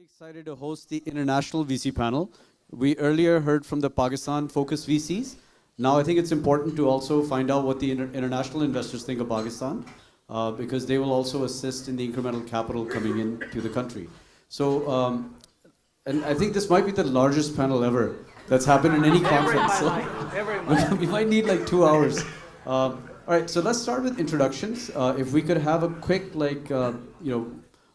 Really excited to host the international VC panel. We earlier heard from the Pakistan-focused VCs. Now I think it's important to also find out what the international investors think of Pakistan, because they will also assist in the incremental capital coming into the country. So, and I think this might be the largest panel ever that's happened in any conference. So we might need like 2 hours. All right, so let's start with introductions. If we could have a quick,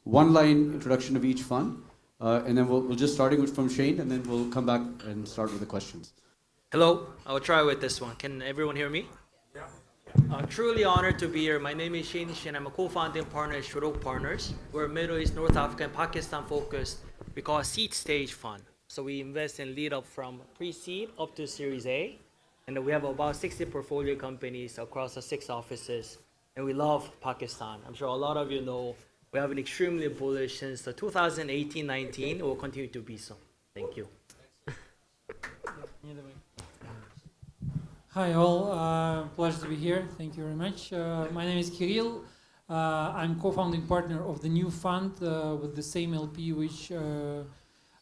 one-line introduction of each fund. And then we'll just starting from Shane, and then we'll come back and start with the questions. Hello, I'll try with this one. Can everyone hear me? Yeah. Truly honored to be here. My name is Shane Shin. I'm a co-founding partner at Shorooq Partners. We're a Middle East, North Africa, and Pakistan focused. We call a seed stage fund. So we invest in lead up from pre-seed up to Series A. And we have about 60 portfolio companies across the 6 offices. And we love Pakistan. I'm sure a lot of you know we have been extremely bullish since the 2018-19. It will continue to be so. Thank you. Hi all, pleasure to be here. Thank you very much. My name is Kirill. I'm co-founding partner of the new fund with the same LP, which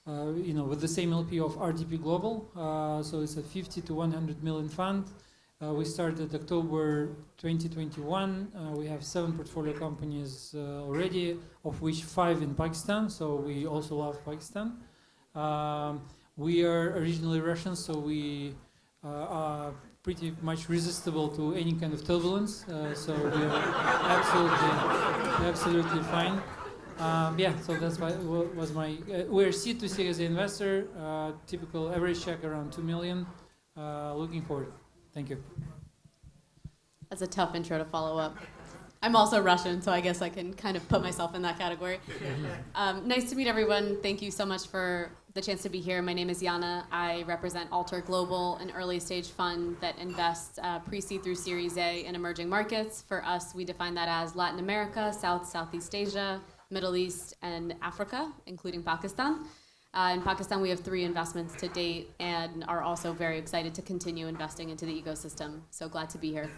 with the same LP of RDP Global. So it's a 50 to 100 million fund. We started October 2021. We have 7 portfolio companies already, of which 5 in Pakistan. So we also love Pakistan. We are originally Russian, so we are pretty much resistible to any kind of turbulence. So we are absolutely fine. So that's why was my. We're seed to Series A investor. Typical average check around 2 million. Looking forward. Thank you. That's a tough intro to follow up. I'm also Russian, so I guess I can kind of put myself in that category. Nice to meet everyone. Thank you so much for the chance to be here. My name is Yana. I represent Alter Global, an early stage fund that invests pre-seed through Series A in emerging markets. For us, we define that as Latin America, Southeast Asia, Middle East, and Africa, including Pakistan. In Pakistan, we have 3 investments to date and are also very excited to continue investing into the ecosystem. So glad to be here.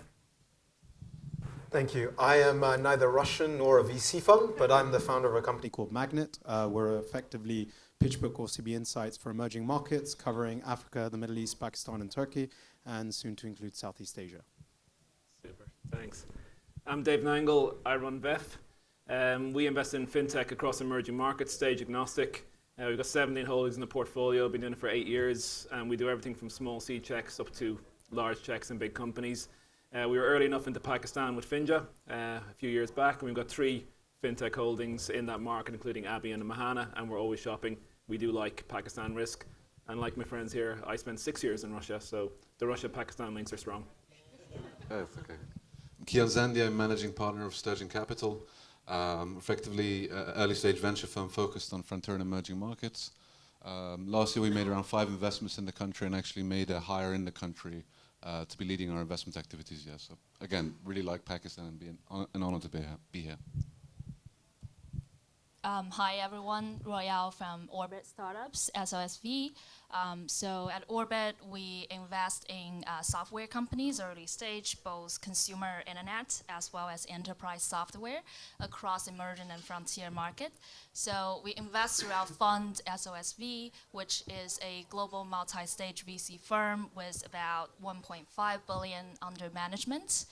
Thank you. I am neither Russian nor a VC fund, but I'm the founder of a company called MAGNiTT. We're effectively PitchBook or CB Insights for emerging markets, covering Africa, the Middle East, Pakistan, and Turkey, and soon to include Southeast Asia. Super, thanks. I'm Dave Nangle. I run VEF. We invest in fintech across emerging markets, stage agnostic. We've got 17 holdings in the portfolio, been doing it for 8 years, and we do everything from small seed checks up to large checks in big companies. We were early enough into Pakistan with Finja a few years back, and we've got 3 fintech holdings in that market, including Abby and Mahana, and we're always shopping. We do like Pakistan risk, and like my friends here, I spent 6 years in Russia, so the Russia-Pakistan links are strong. That's okay. I'm Kian Zandi, I'm managing partner of Sturgeon Capital. Effectively, early stage venture firm focused on frontier and emerging markets. Last year we made around 5 investments in the country and actually made a hire in the country to be leading our investment activities. Yeah, so again, really like Pakistan and an honor to be here. Hi everyone, Royale from Orbit Startups, SOSV. So at Orbit, we invest in software companies, early stage, both consumer internet as well as enterprise software across emerging and frontier market. So we invest through our fund, SOSV, which is a global multi-stage VC firm with about 1.5 billion under management.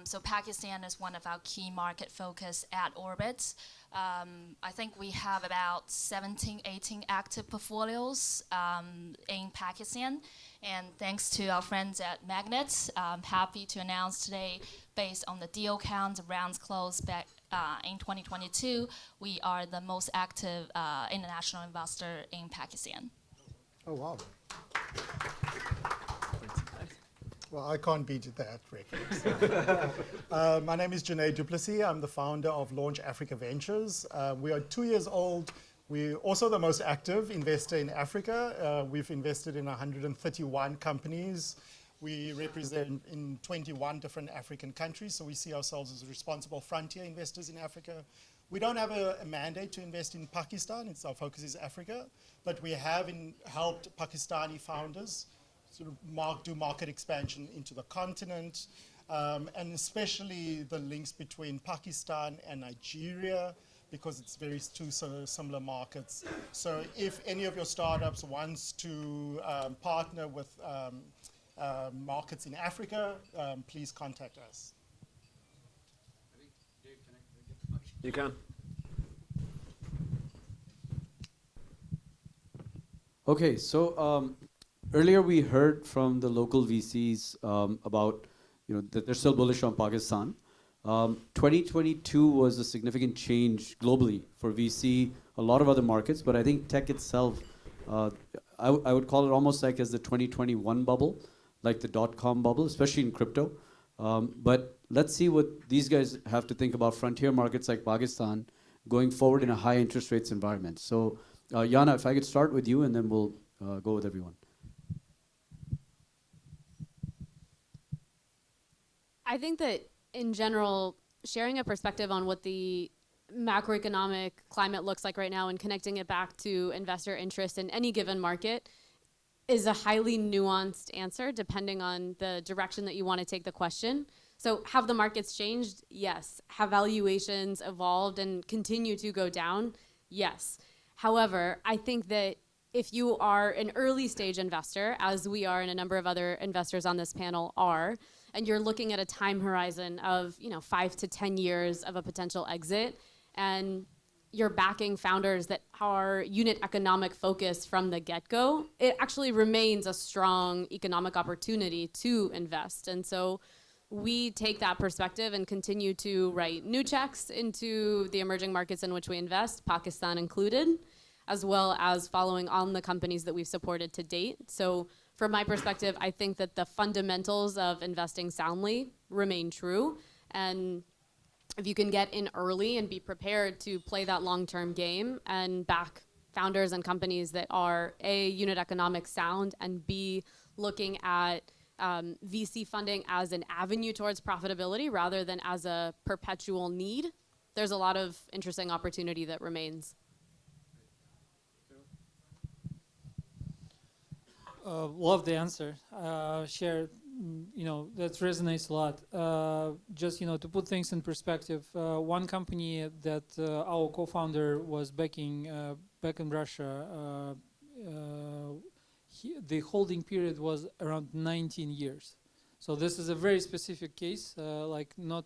So Pakistan is one of our key market focus at Orbit. I think we have about 17, 18 active portfolios in Pakistan. And thanks to our friends at MAGNiTT, I'm happy to announce today, based on the deal count, rounds closed back in 2022, we are the most active international investor in Pakistan. Oh, wow. Well, I can't beat that record. My name is Junaid Duplessis. I'm the founder of Launch Africa Ventures. We are 2 years old. We're also the most active investor in Africa. We've invested in 131 companies. We represent in 21 different African countries, so we see ourselves as responsible frontier investors in Africa. We don't have a mandate to invest in Pakistan. Our focus is Africa, but we have helped Pakistani founders sort of do market expansion into the continent, and especially the links between Pakistan and Nigeria, because it's two similar markets. So if any of your startups wants to partner with markets in Africa, please contact us. You can. Okay, so earlier we heard from the local VCs about that they're still bullish on Pakistan. 2022 was a significant change globally for VC, a lot of other markets, but I think tech itself, I would call it almost like as the 2021 bubble, like the dot-com bubble, especially in crypto. But let's see what these guys have to think about frontier markets like Pakistan going forward in a high interest rates environment. So Jana, if I could start with you and then we'll go with everyone. I think that in general, sharing a perspective on what the macroeconomic climate looks like right now and connecting it back to investor interest in any given market is a highly nuanced answer depending on the direction that you want to take the question. So have the markets changed? Yes. Have valuations evolved and continue to go down? Yes. However, I think that if you are an early stage investor, as we are and a number of other investors on this panel are, and you're looking at a time horizon of 5 to 10 years of a potential exit, and you're backing founders that are unit economic focused from the get-go, it actually remains a strong economic opportunity to invest. And so we take that perspective and continue to write new checks into the emerging markets in which we invest, Pakistan included, as well as following on the companies that we've supported to date. So from my perspective, I think that the fundamentals of investing soundly remain true. And if you can get in early and be prepared to play that long-term game and back founders and companies that are A, unit economic sound, and B, looking at VC funding as an avenue towards profitability rather than as a perpetual need, there's a lot of interesting opportunity that remains. Love the answer. Share, that resonates a lot. Just, to put things in perspective, one company that our co-founder was backing back in Russia, the holding period was around 19 years. So this is a very specific case, like not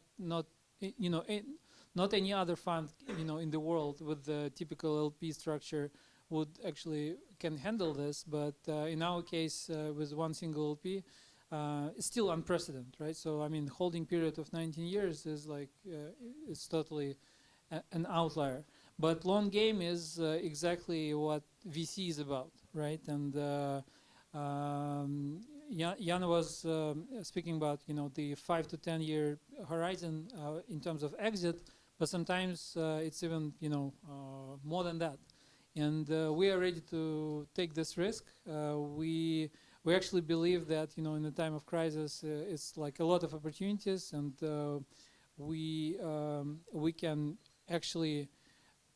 any other fund, in the world with the typical LP structure would actually can handle this, but in our case, with one single LP, it's still unprecedented, right? So I mean, holding period of 19 years is like it's totally an outlier. But long game is exactly what VC is about, right? And Jan was speaking about the 5 to 10 year horizon in terms of exit, but sometimes it's even more than that. And we are ready to take this risk. We actually believe that in a time of crisis, it's like a lot of opportunities, and we can actually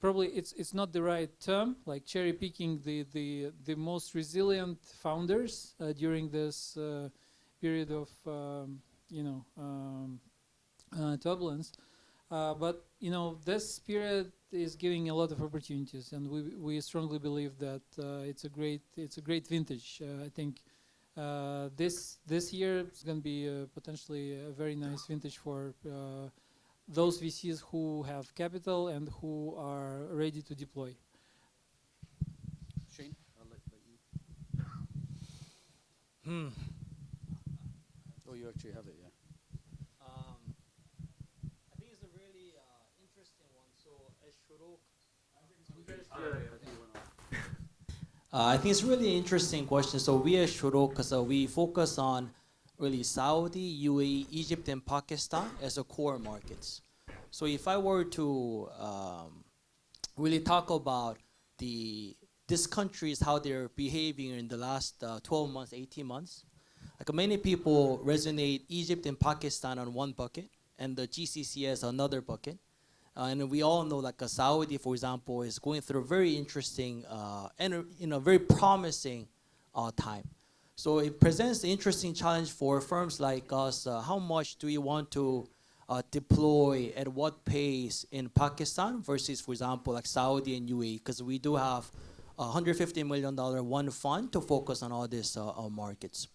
probably it's not the right term, like cherry picking the most resilient founders during this period of turbulence. But this period is giving a lot of opportunities, and we strongly believe that it's a great vintage. I think this year is going to be potentially a very nice vintage for those VCs who have capital and who are ready to deploy. Shane, I'll let you. Oh, you actually have it, yeah. I think it's a really interesting one. So as Shorooq, I think it's a really interesting question. So we at Shorooq, because we focus on really Saudi, UAE, Egypt, and Pakistan as a core markets. So if I were to really talk about these countries, how they're behaving in the last 12 months, 18 months, like many people resonate Egypt and Pakistan on one bucket and the GCC as another bucket. And we all know like Saudi, for example, is going through a very interesting and very promising time. So it presents an interesting challenge for firms like us. How much do you want to deploy at what pace in Pakistan versus, for example, like Saudi and UAE, because we do have a $150 million one fund to focus on all these markets.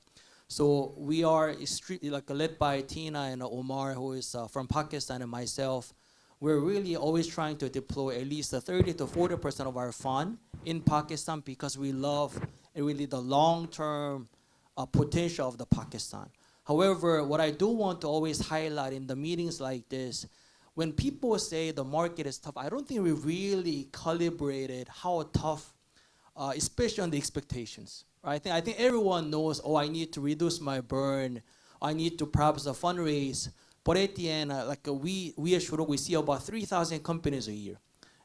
So we are like led by Tina and Omar, who is from Pakistan, and myself. We're really always trying to deploy at least 30 to 40% of our fund in Pakistan because we love really the long-term potential of the Pakistan. However, what I do want to always highlight in the meetings like this, when people say the market is tough, I don't think we really calibrated how tough, especially on the expectations. Right? I think everyone knows, oh, I need to reduce my burn, I need to perhaps fundraise. But at the end, we at Shorooq, we see about 3,000 companies a year,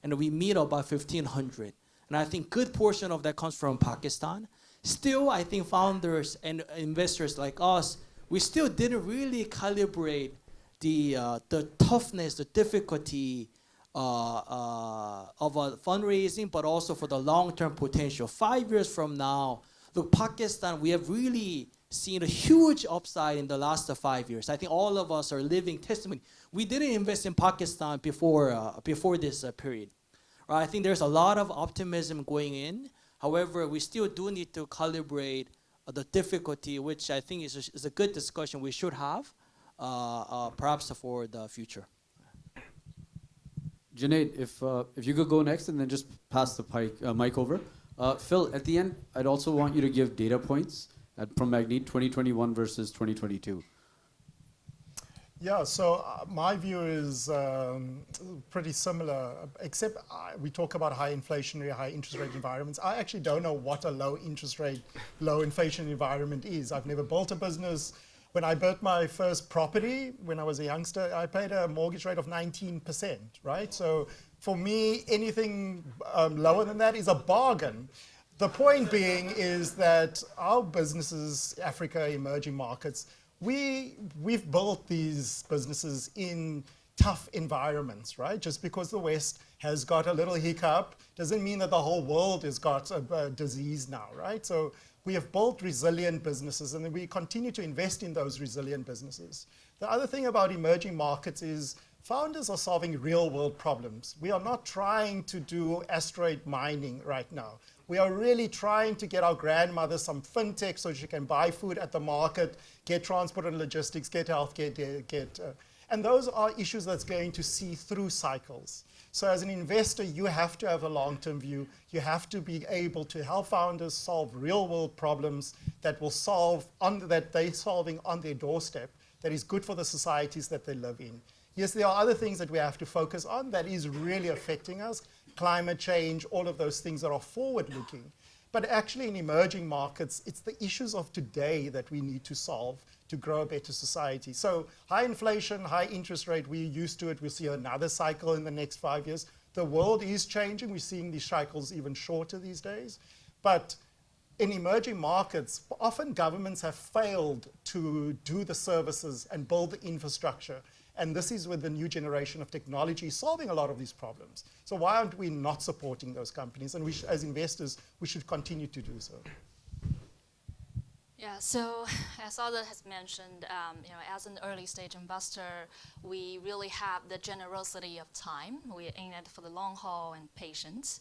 and we meet about 1,500. And I think good portion of that comes from Pakistan. Still, I think founders and investors like us, we still didn't really calibrate the toughness, the difficulty of fundraising, but also for the long-term potential. 5 years from now, look, Pakistan, we have really seen a huge upside in the last 5 years. I think all of us are living testimony. We didn't invest in Pakistan before this period. Right? I think there's a lot of optimism going in. However, we still do need to calibrate the difficulty, which I think is a good discussion we should have, perhaps for the future. Junaid, if you could go next and then just pass the mic over. Phil, at the end, I'd also want you to give data points from MAGNiTT 2021 versus 2022. Yeah, so my view is pretty similar, except we talk about high inflationary, high interest rate environments. I actually don't know what a low interest rate, low inflation environment is. I've never built a business. When I built my first property, when I was a youngster, I paid a mortgage rate of 19%, right? So for me, anything lower than that is a bargain. The point being is that our businesses, Africa, emerging markets, we've built these businesses in tough environments, right? Just because the West has got a little hiccup doesn't mean that the whole world has got a disease now, right? So we have built resilient businesses, and then we continue to invest in those resilient businesses. The other thing about emerging markets is founders are solving real world problems. We are not trying to do asteroid mining right now. We are really trying to get our grandmother some fintech so she can buy food at the market, get transport and logistics, get healthcare, and those are issues that's going to see through cycles. So as an investor, you have to have a long-term view. You have to be able to help founders solve real-world problems that will that they're solving on their doorstep, that is good for the societies that they live in. Yes, there are other things that we have to focus on that is really affecting us. Climate change, all of those things that are forward-looking. But actually in emerging markets, it's the issues of today that we need to solve to grow a better society. So high inflation, high interest rate, we're used to it. We'll see another cycle in the next 5 years. The world is changing. We're seeing these cycles even shorter these days. But in emerging markets, often governments have failed to do the services and build the infrastructure. And this is with the new generation of technology solving a lot of these problems. So why aren't we not supporting those companies? And we as investors, we should continue to do so. Yeah, so as Others has mentioned, as an early stage investor, we really have the generosity of time. We're in it for the long haul and patience.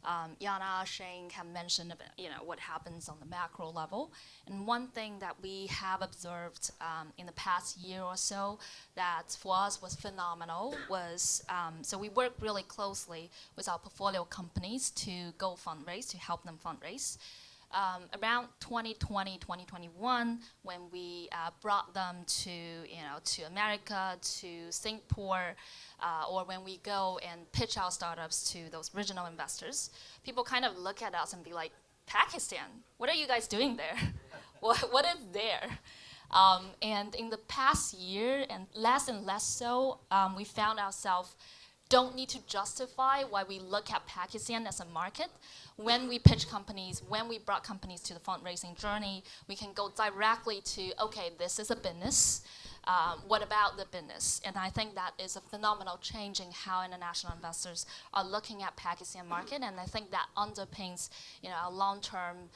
Yana, Shane have mentioned about, what happens on the macro level. And one thing that we have observed in the past year or so that for us was phenomenal was, so we work really closely with our portfolio companies to go fundraise, to help them fundraise. Around 2020, 2021, when we brought them to America, to Singapore, or when we go and pitch our startups to those regional investors, people kind of look at us and be like, Pakistan, what are you guys doing there? What is there? And in the past year, and less so, we found ourselves don't need to justify why we look at Pakistan as a market. When we pitch companies, when we brought companies to the fundraising journey, we can go directly to, okay, this is a business. what about the business? And I think that is a phenomenal change in how international investors are looking at Pakistan market, and I think that underpins a long-term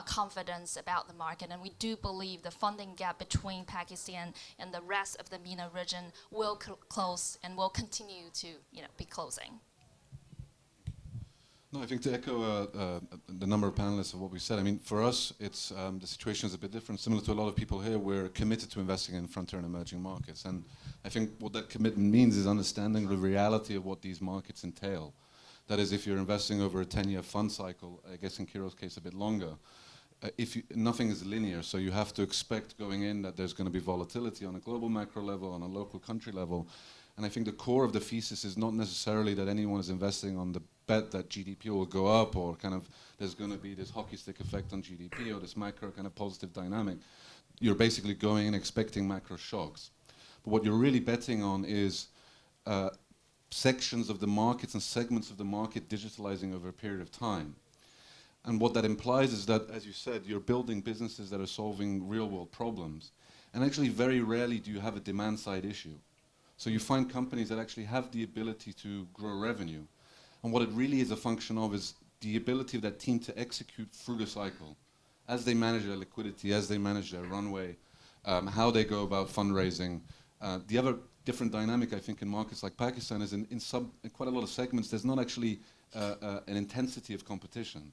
confidence about the market. And we do believe the funding gap between Pakistan and the rest of the MENA region will close and will continue to be closing. No, I think to echo the number of panelists of what we said, I mean, for us, it's the situation is a bit different. Similar to a lot of people here, we're committed to investing in frontier and emerging markets. And I think what that commitment means is understanding the reality of what these markets entail. That is, if you're investing over a 10-year fund cycle, I guess in Kiril's case a bit longer, nothing is linear, so you have to expect going in that there's going to be volatility on a global macro level, on a local country level. And I think the core of the thesis is not necessarily that anyone is investing on the bet that GDP will go up, or kind of there's going to be this hockey stick effect on GDP, or this macro kind of positive dynamic. You're basically going and expecting macro shocks. But what you're really betting on is sections of the markets and segments of the market digitalizing over a period of time. And what that implies is that, as you said, you're building businesses that are solving real-world problems. And actually, very rarely do you have a demand-side issue. So you find companies that actually have the ability to grow revenue. And what it really is a function of is the ability of that team to execute through the cycle, as they manage their liquidity, as they manage their runway, how they go about fundraising. The other different dynamic, I think, in markets like Pakistan is in quite a lot of segments, there's not actually an intensity of competition.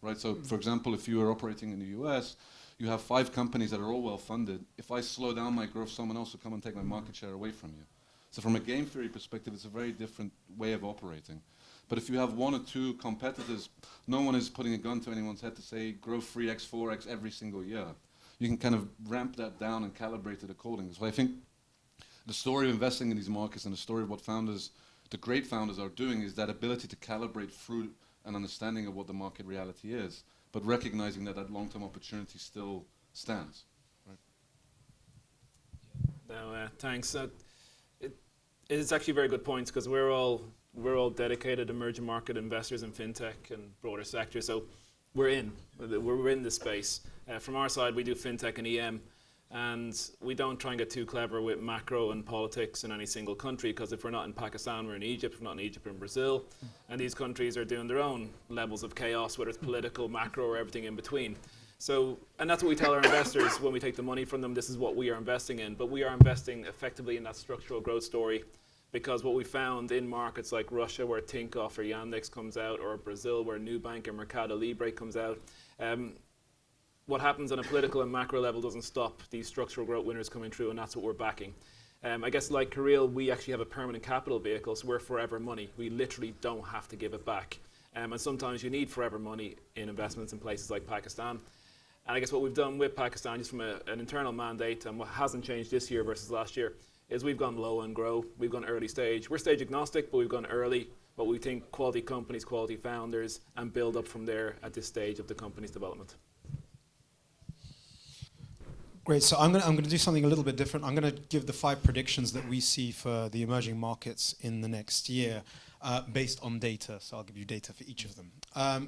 Right? So, for example, if you are operating in the US, you have 5 companies that are all well-funded. If I slow down my growth, someone else will come and take my market share away from you. So from a game theory perspective, it's a very different way of operating. But if you have 1 or 2 competitors, no one is putting a gun to anyone's head to say, grow 3x, 4x every single year. You can kind of ramp that down and calibrate it accordingly. So I think the story of investing in these markets and the story of what the great founders are doing is that ability to calibrate through an understanding of what the market reality is, but recognizing that that long-term opportunity still stands. Right? No, thanks. It's actually very good points, because we're all dedicated emerging market investors in fintech and broader sectors. So we're in the space. From our side, we do fintech and EM, and we don't try and get too clever with macro and politics in any single country, because if we're not in Pakistan, we're in Egypt. If we're not in Egypt, we're in Brazil. And these countries are doing their own levels of chaos, whether it's political, macro, or everything in between. So, and that's what we tell our investors when we take the money from them. This is what we are investing in. But we are investing effectively in that structural growth story, because what we found in markets like Russia, where Tinkoff or Yandex comes out, or Brazil, where Nubank or Mercado Libre comes out, what happens on a political and macro level doesn't stop these structural growth winners coming through, and that's what we're backing. I guess like Kirill, we actually have a permanent capital vehicle, so we're forever money. We literally don't have to give it back. And sometimes you need forever money in investments in places like Pakistan. And I guess what we've done with Pakistan, just from an internal mandate, and what hasn't changed this year versus last year, is we've gone low and grow. We've gone early stage. We're stage agnostic, but we've gone early. But we think quality companies, quality founders, and build up from there at this stage of the company's development. Great. So I'm going to do something a little bit different. I'm going to give the 5 predictions that we see for the emerging markets in the next year based on data. So I'll give you data for each of them.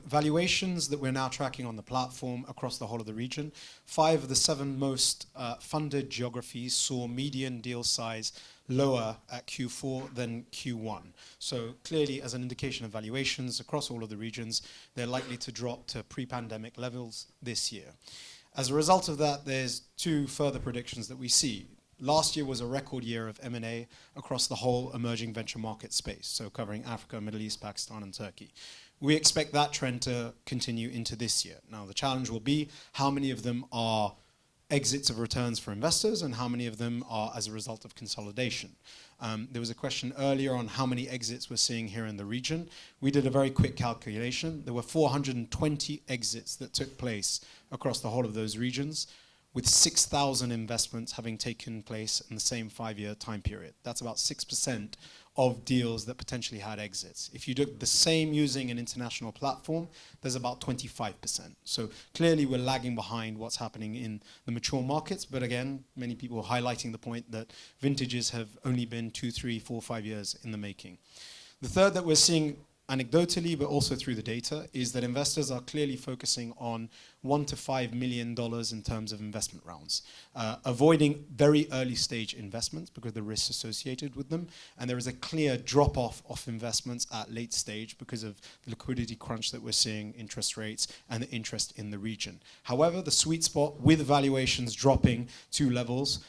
Valuations that we're now tracking on the platform across the whole of the region. 5 of the 7 most funded geographies saw median deal size lower at Q4 than Q1. So clearly, as an indication of valuations across all of the regions, they're likely to drop to pre-pandemic levels this year. As a result of that, there's 2 further predictions that we see. Last year was a record year of M&A across the whole emerging venture market space, so covering Africa, Middle East, Pakistan, and Turkey. We expect that trend to continue into this year. Now, the challenge will be how many of them are exits of returns for investors and how many of them are as a result of consolidation. There was a question earlier on how many exits we're seeing here in the region. We did a very quick calculation. There were 420 exits that took place across the whole of those regions, with 6,000 investments having taken place in the same 5-year time period. That's about 6% of deals that potentially had exits. If you do the same using an international platform, there's about 25%. So clearly we're lagging behind what's happening in the mature markets, but again, many people are highlighting the point that vintages have only been 2, 3, 4, 5 years in the making. The third that we're seeing anecdotally, but also through the data, is that investors are clearly focusing on $1 to $5 million in terms of investment rounds, avoiding very early stage investments because of the risks associated with them. And there is a clear drop off of investments at late stage because of the liquidity crunch that we're seeing, interest rates, and the interest in the region. However, the sweet spot with valuations dropping to levels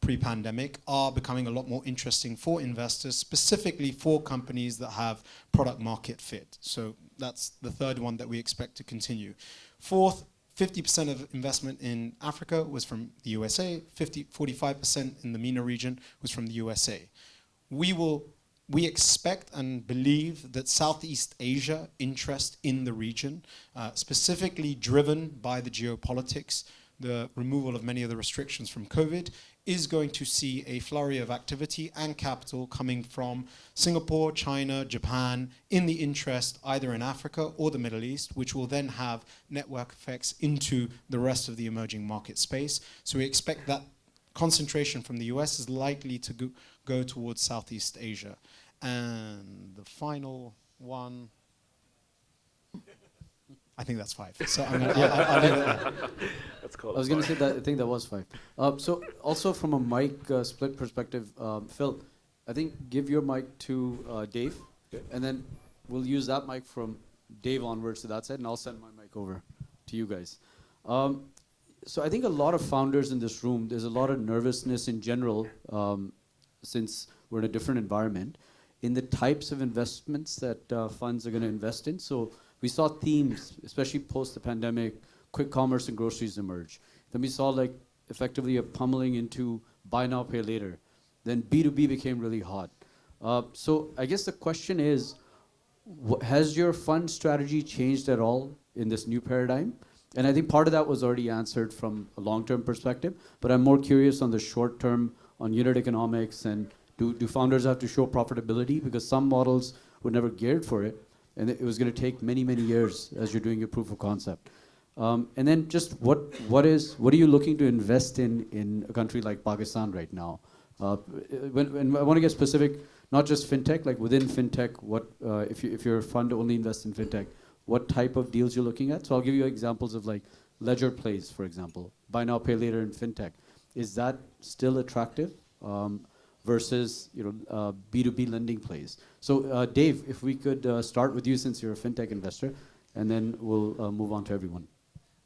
pre-pandemic are becoming a lot more interesting for investors, specifically for companies that have product market fit. So that's the third one that we expect to continue. Fourth, 50% of investment in Africa was from the USA, 45% in the MENA region was from the USA. We expect and believe that Southeast Asia interest in the region, specifically driven by the geopolitics, the removal of many of the restrictions from COVID, is going to see a flurry of activity and capital coming from Singapore, China, Japan, in the interest either in Africa or the Middle East, which will then have network effects into the rest of the emerging market space. So we expect that concentration from the US is likely to go towards Southeast Asia. And the final one, I think that's 5. So I'll leave it there. Let's call it I was going to 5. say that, I think that was 5. So also from a mic split perspective, Phil, I think give your mic to Dave, and then we'll use that mic from Dave onwards to that side, and I'll send my mic over to you guys. So I think a lot of founders in this room, there's a lot of nervousness in general, since we're in a different environment, in the types of investments that funds are going to invest in. So we saw themes, especially post the pandemic, quick commerce and groceries emerge. Then we saw like effectively a pummeling into buy now, pay later. Then B2B became really hot. So I guess the question is, has your fund strategy changed at all in this new paradigm? And I think part of that was already answered from a long-term perspective, but I'm more curious on the short term, on unit economics, and do founders have to show profitability? Because some models were never geared for it, and it was going to take many, many years as you're doing your proof of concept. And then just what are you looking to invest in a country like Pakistan right now? When I want to get specific, not just fintech, like within fintech, what if you're a fund only invest in fintech, what type of deals you're looking at? So I'll give you examples of like ledger plays, for example, buy now, pay later in fintech. Is that still attractive versus B2B lending plays? So Dave, if we could start with you since you're a fintech investor, and then we'll move on to everyone.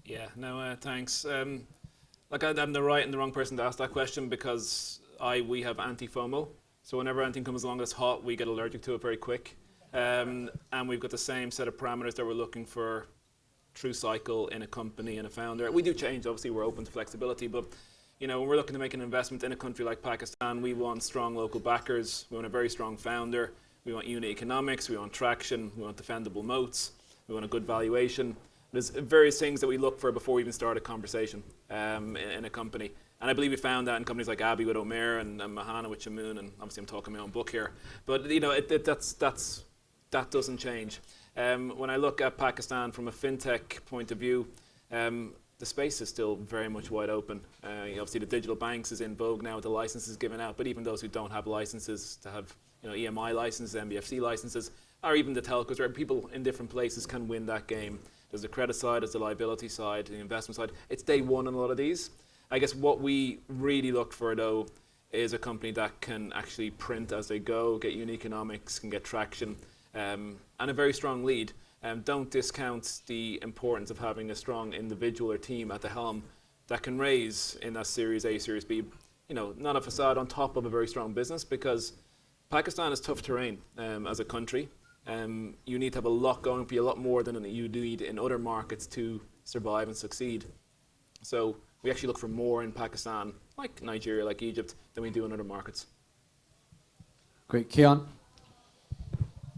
Yeah, no, thanks. Like I'm the right and the wrong person to ask that question because we have anti-FOMO. So whenever anything comes along that's hot, we get allergic to it very quick. And we've got the same set of parameters that we're looking for through cycle in a company and a founder. We do change, obviously we're open to flexibility, but when we're looking to make an investment in a country like Pakistan, we want strong local backers, we want a very strong founder, we want unit economics, we want traction, we want defendable moats, we want a good valuation. There's various things that we look for before we even start a conversation in a company. And I believe we found that in companies like Abbey with Omer and Mahana with Shamoon, and obviously I'm talking my own book here. But that doesn't change. When I look at Pakistan from a fintech point of view, the space is still very much wide open. Obviously the digital banks is in vogue now with the licenses given out, but even those who don't have licenses to have EMI licenses, MBFC licenses, or even the telcos, where people in different places can win that game. There's the credit side, there's the liability side, the investment side. It's day one on a lot of these. I guess what we really look for though is a company that can actually print as they go, get unit economics, can get traction, and a very strong lead. Don't discount the importance of having a strong individual or team at the helm that can raise in that Series A, Series B, not a facade on top of a very strong business, because Pakistan is tough terrain as a country. You need to have a lot going for you, a lot more than you need in other markets to survive and succeed. So we actually look for more in Pakistan, like Nigeria, like Egypt, than we do in other markets. Great. Kian?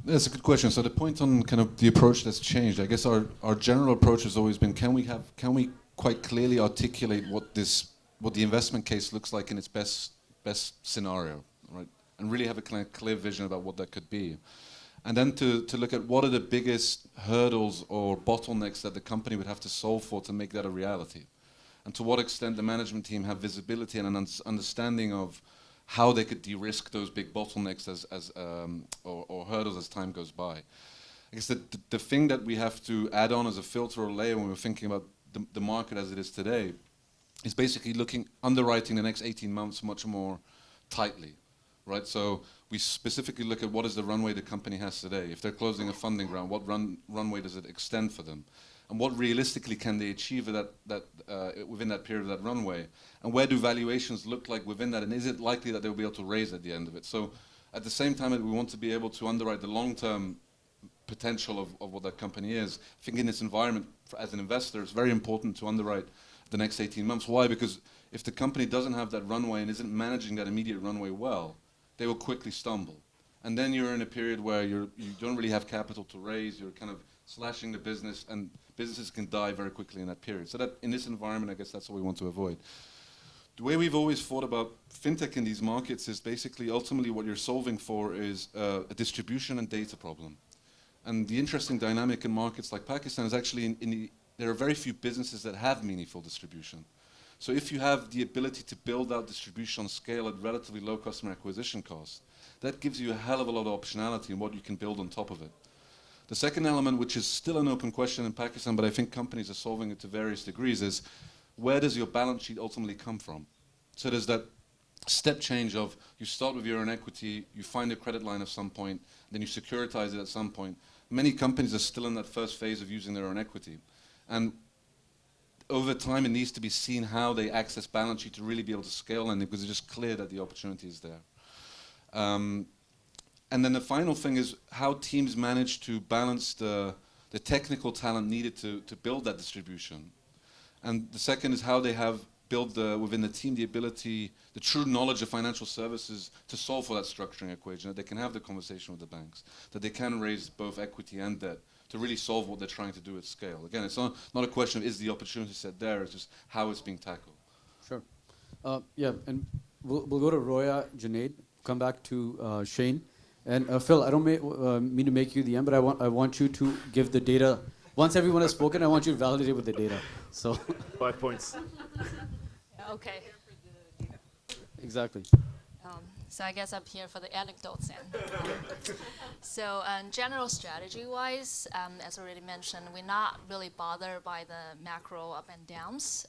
That's a good question. So the point on kind of the approach that's changed, I guess our general approach has always been, can we quite clearly articulate what the investment case looks like in its best scenario, right? And really have a kind of clear vision about what that could be. And then to look at what are the biggest hurdles or bottlenecks that the company would have to solve for to make that a reality. And to what extent the management team have visibility and an understanding of how they could de-risk those big bottlenecks or hurdles as time goes by. I guess the thing that we have to add on as a filter or layer when we're thinking about the market as it is today is basically underwriting the next 18 months much more tightly, right? So we specifically look at what is the runway the company has today. If they're closing a funding round, what runway does it extend for them? And what realistically can they achieve within that period of that runway? And where do valuations look like within that? And is it likely that they'll be able to raise at the end of it? So at the same time that we want to be able to underwrite the long-term potential of what that company is, I think in this environment, as an investor, it's very important to underwrite the next 18 months. Why? Because if the company doesn't have that runway and isn't managing that immediate runway well, they will quickly stumble. And then you're in a period where you don't really have capital to raise, you're kind of slashing the business, and businesses can die very quickly in that period. So that in this environment, I guess that's what we want to avoid. The way we've always thought about fintech in these markets is basically ultimately what you're solving for is a distribution and data problem. And the interesting dynamic in markets like Pakistan is actually there are very few businesses that have meaningful distribution. So if you have the ability to build out distribution on scale at relatively low customer acquisition costs, that gives you a hell of a lot of optionality in what you can build on top of it. The second element, which is still an open question in Pakistan, but I think companies are solving it to various degrees, is where does your balance sheet ultimately come from? So there's that step change of you start with your own equity, you find a credit line at some point, then you securitize it at some point. Many companies are still in that first phase of using their own equity. And over time, it needs to be seen how they access balance sheet to really be able to scale lending, because it's just clear that the opportunity is there. And then the final thing is how teams manage to balance the technical talent needed to build that distribution. And the second is how they have built within the team the ability, the true knowledge of financial services to solve for that structuring equation, that they can have the conversation with the banks, that they can raise both equity and debt to really solve what they're trying to do at scale. Again, it's not a question of is the opportunity set there, it's just how it's being tackled. Sure. Yeah, and we'll go to Roya, Junaid, come back to Shane. And Phil, I don't mean to make you the end, but I want you to give the data. Once everyone has spoken, I want you to validate it with the data. So 5 points. Okay. Exactly. So I guess I'm here for the anecdotes then. So general strategy-wise, as already mentioned, we're not really bothered by the macro up and downs.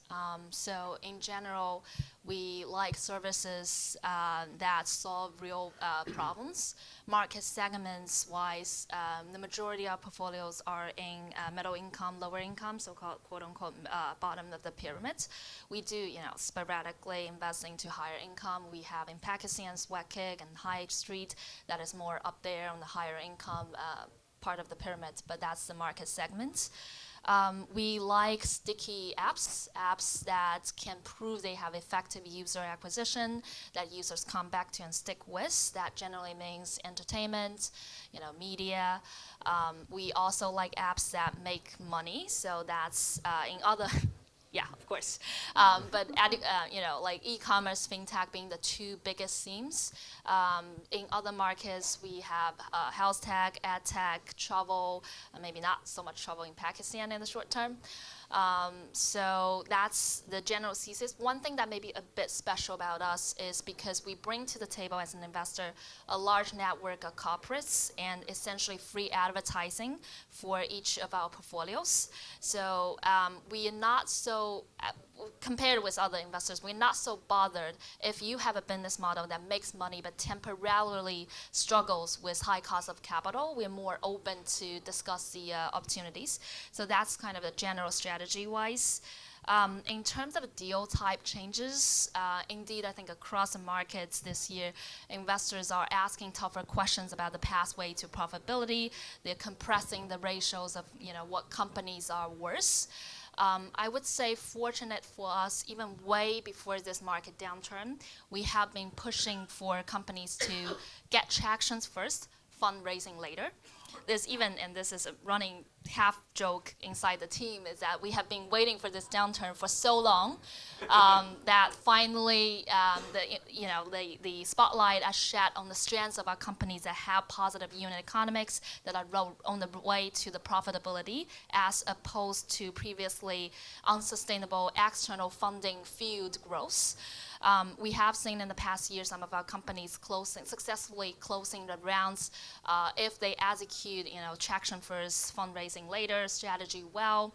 So in general, we like services that solve real problems. Market segments-wise, the majority of portfolios are in middle income, lower income, so-called quote-unquote bottom of the pyramid. We do, sporadically invest into higher income. We have in Pakistan, Swakik and High Street, that is more up there on the higher income part of the pyramid, but that's the market segment. We like sticky apps that can prove they have effective user acquisition, that users come back to and stick with. That generally means entertainment, media. We also like apps that make money, so that's in other. Yeah, of course. But like e-commerce, fintech being the two biggest themes. In other markets, we have health tech, ad tech, travel, maybe not so much travel in Pakistan in the short term. So that's the general thesis. One thing that may be a bit special about us is because we bring to the table as an investor a large network of corporates and essentially free advertising for each of our portfolios. So we are not so, compared with other investors, we're not so bothered if you have a business model that makes money but temporarily struggles with high cost of capital. We're more open to discuss the opportunities. So that's kind of the general strategy-wise. In terms of deal type changes, indeed, I think across the markets this year, investors are asking tougher questions about the pathway to profitability. They're compressing the ratios of what companies are worth. I would say fortunate for us, even way before this market downturn, we have been pushing for companies to get tractions first, fundraising later. There's even, and this is a running half joke inside the team, is that we have been waiting for this downturn for so long that finally the spotlight is shed on the strengths of our companies that have positive unit economics, that are on the way to the profitability, as opposed to previously unsustainable external funding fueled growth. We have seen in the past year some of our companies successfully closing the rounds if they execute execute, traction first, fundraising later strategy well.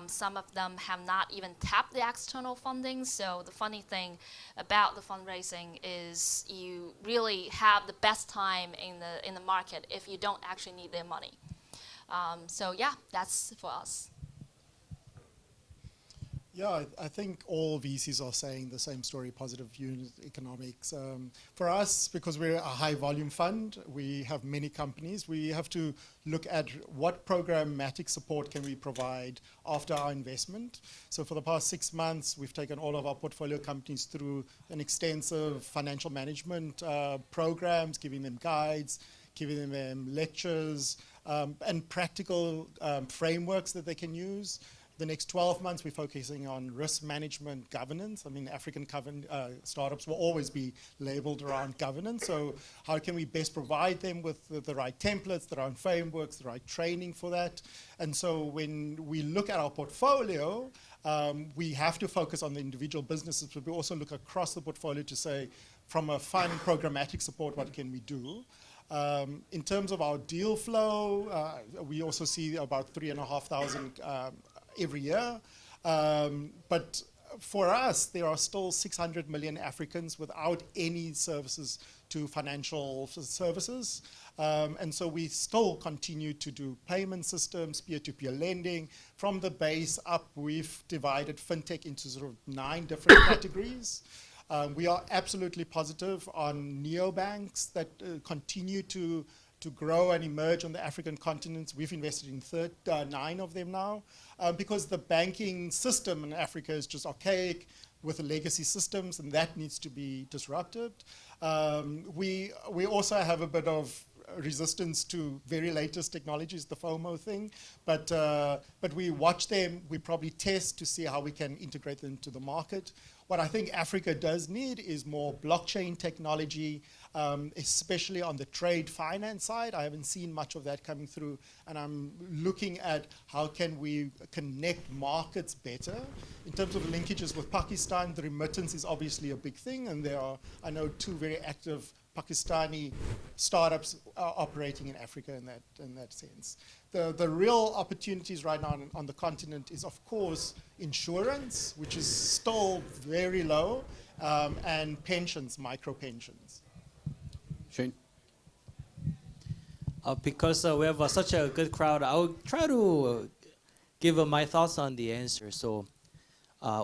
Some of them have not even tapped the external funding. So the funny thing about the fundraising is you really have the best time in the market if you don't actually need their money. So yeah, that's for us. Yeah, I think all VCs are saying the same story, positive unit economics. For us, because we're a high volume fund, we have many companies, we have to look at what programmatic support can we provide after our investment. So for the past 6 months, we've taken all of our portfolio companies through an extensive financial management programs, giving them guides, giving them lectures, and practical frameworks that they can use. The next 12 months, we're focusing on risk management governance. I mean, African startups will always be labeled around governance. So how can we best provide them with the right templates, the right frameworks, the right training for that? And so when we look at our portfolio, we have to focus on the individual businesses, but we also look across the portfolio to say, from a fund programmatic support, what can we do? In terms of our deal flow, we also see about 3,500 every year. But for us, there are still 600 million Africans without any services to financial services. And so we still continue to do payment systems, peer-to-peer lending. From the base up, we've divided fintech into sort of 9 different categories. We are absolutely positive on neobanks that continue to grow and emerge on the African continent. We've invested in 9 of them now, because the banking system in Africa is just archaic with the legacy systems, and that needs to be disrupted. We also have a bit of resistance to very latest technologies, the FOMO thing, but we watch them, we probably test to see how we can integrate them into the market. What I think Africa does need is more blockchain technology, especially on the trade finance side. I haven't seen much of that coming through, and I'm looking at how can we connect markets better. In terms of linkages with Pakistan, the remittance is obviously a big thing, and there are, I know, 2 very active Pakistani startups operating in Africa in that sense. The real opportunities right now on the continent is, of course, insurance, which is still very low, and pensions, micro pensions. Shane. Because we have such a good crowd, I'll try to give my thoughts on the answer. So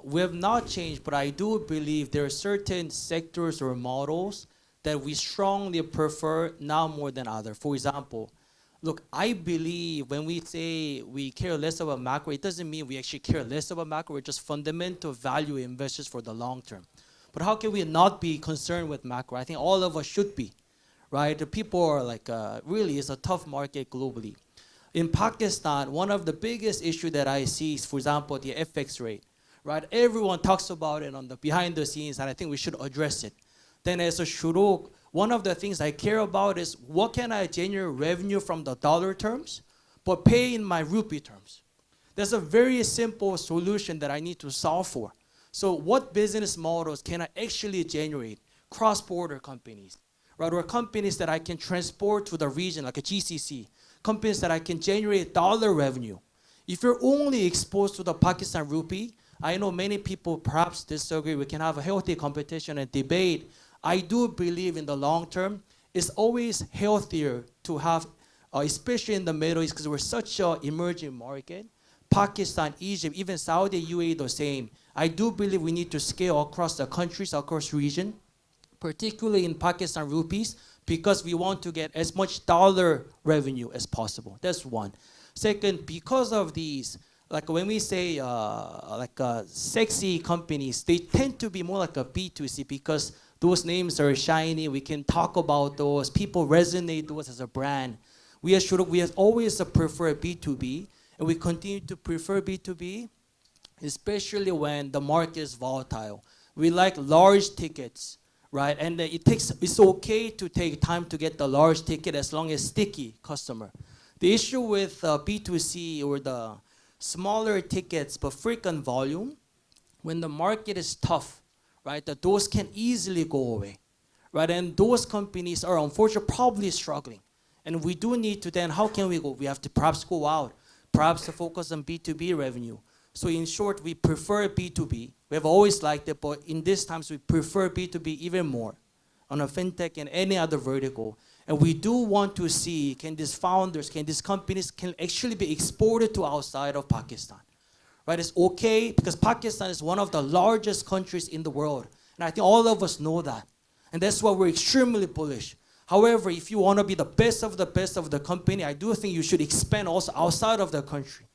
we have not changed, but I do believe there are certain sectors or models that we strongly prefer now more than others. For example, look, I believe when we say we care less about macro, it doesn't mean we actually care less about macro. We're just fundamental value investors for the long term. But how can we not be concerned with macro? I think all of us should be, right? The people are like, really, it's a tough market globally. In Pakistan, one of the biggest issues that I see is, for example, the FX rate, right? Everyone talks about it on the behind the scenes, and I think we should address it. Then as a Shorooq, one of the things I care about is what can I generate revenue from the dollar terms, but pay in my rupee terms. That's a very simple solution that I need to solve for. So what business models can I actually generate? Cross-border companies, right? Or companies that I can transport to the region, like a GCC. Companies that I can generate dollar revenue. If you're only exposed to the Pakistan rupee, I know many people perhaps disagree. We can have a healthy competition and debate. I do believe in the long term, it's always healthier to have, especially in the Middle East, because we're such an emerging market. Pakistan, Egypt, even Saudi, UAE, the same. I do believe we need to scale across the countries, across region, particularly in Pakistan rupees, because we want to get as much dollar revenue as possible. That's one. Second, because of these, like when we say sexy companies, they tend to be more like a B2C because those names are shiny. We can talk about those. People resonate those as a brand. We at Shorooq, we have always preferred B2B, and we continue to prefer B2B, especially when the market is volatile. We like large tickets, right? And it's okay to take time to get the large ticket as long as sticky customer. The issue with B2C or the smaller tickets but frequent volume, when the market is tough, right, that those can easily go away, right? And those companies are unfortunately probably struggling. And we do need to then, how can we go? We have to perhaps go out, perhaps to focus on B2B revenue. So in short, we prefer B2B. We have always liked it, but in these times, we prefer B2B even more on a fintech and any other vertical. And we do want to see, can these founders, can these companies can actually be exported to outside of Pakistan? Right, it's okay because Pakistan is one of the largest countries in the world. And I think all of us know that. And that's why we're extremely bullish. However, if you want to be the best of the company, I do think you should expand also outside of the country.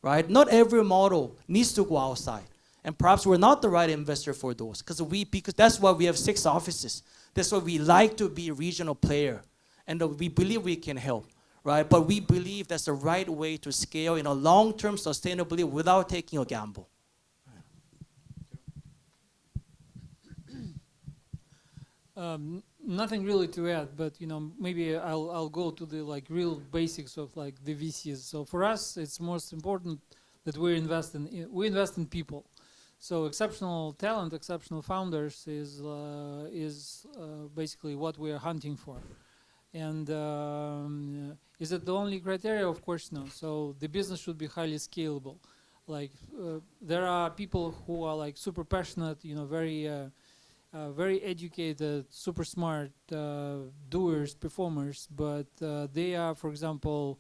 Right? Not every model needs to go outside. And perhaps we're not the right investor for those because that's why we have 6 offices. That's why we like to be a regional player. And we believe we can help. Right? But we believe that's the right way to scale in a long-term sustainably without taking a gamble. Nothing really to add, but maybe I'll go to the real basics of the VCs. So for us, it's most important that we invest in people. So exceptional talent, exceptional founders is basically what we are hunting for. And is it the only criteria? Of course no. So the business should be highly scalable. There are people who are super passionate, very educated, super smart doers, performers, but they are, for example,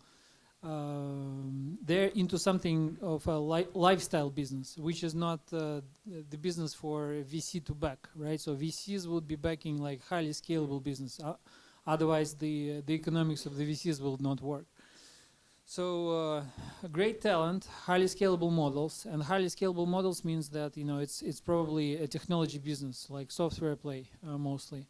they're into something of a lifestyle business, which is not the business for VC to back, right? So VCs would be backing highly scalable business. Otherwise, the economics of the VCs will not work. So great talent, highly scalable models, and highly scalable models means that it's probably a technology business, like software play mostly,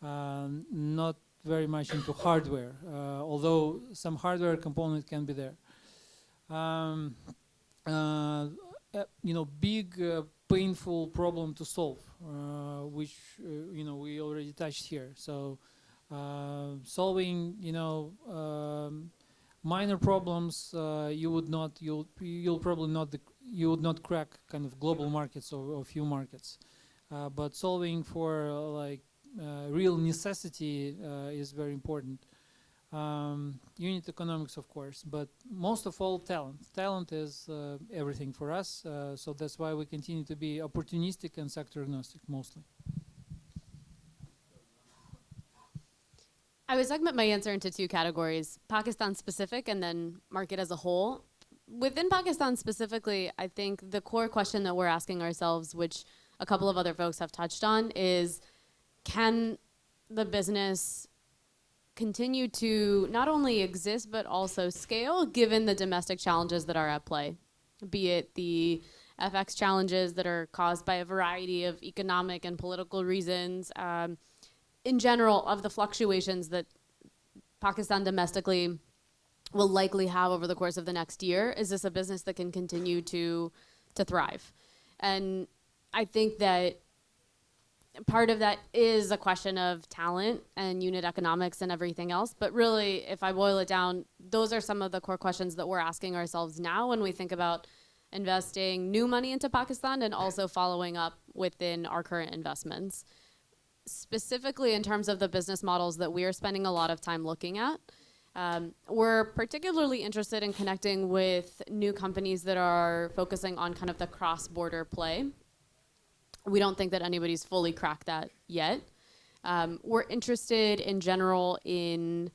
not very much into hardware, although some hardware component can be there. Big painful problem to solve, which we already touched here. So solving minor problems you would not crack kind of global markets or few markets, but solving for real necessity is very important. Unit economics, of course, but most of all talent is everything for us, so that's why we continue to be opportunistic and sector agnostic mostly. I would segment my answer into 2 categories, Pakistan specific and then market as a whole. Within Pakistan specifically, I think the core question that we're asking ourselves, which a couple of other folks have touched on, is can the business continue to not only exist but also scale given the domestic challenges that are at play, be it the FX challenges that are caused by a variety of economic and political reasons, in general, of the fluctuations that Pakistan domestically will likely have over the course of the next year. Is this a business that can continue to thrive? And I think that part of that is a question of talent and unit economics and everything else. But really, if I boil it down, those are some of the core questions that we're asking ourselves now when we think about investing new money into Pakistan and also following up within our current investments. Specifically in terms of the business models that we are spending a lot of time looking at, we're particularly interested in connecting with new companies that are focusing on kind of the cross-border play. We don't think that anybody's fully cracked that yet. We're interested in general in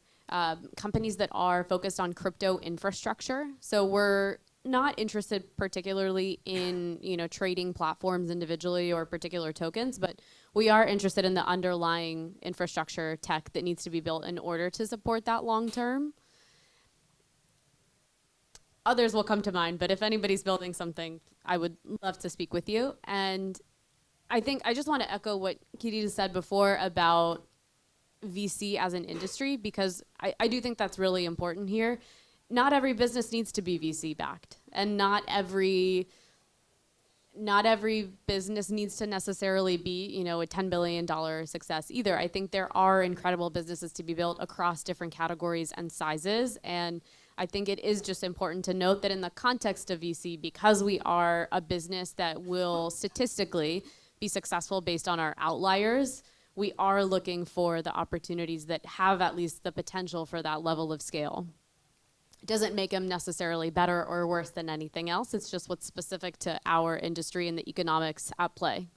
companies that are focused on crypto infrastructure. So we're not interested particularly in trading platforms individually or particular tokens, but we are interested in the underlying infrastructure tech that needs to be built in order to support that long term. Others will come to mind, but if anybody's building something, I would love to speak with you. And I think I just want to echo what Kiril said before about VC as an industry, because I do think that's really important here. Not every business needs to be VC backed, and not every business needs to necessarily be, a $10 billion success either. I think there are incredible businesses to be built across different categories and sizes, and I think it is just important to note that in the context of VC, because we are a business that will statistically be successful based on our outliers, we are looking for the opportunities that have at least the potential for that level of scale. It doesn't make them necessarily better or worse than anything else. It's just what's specific to our industry and the economics at play.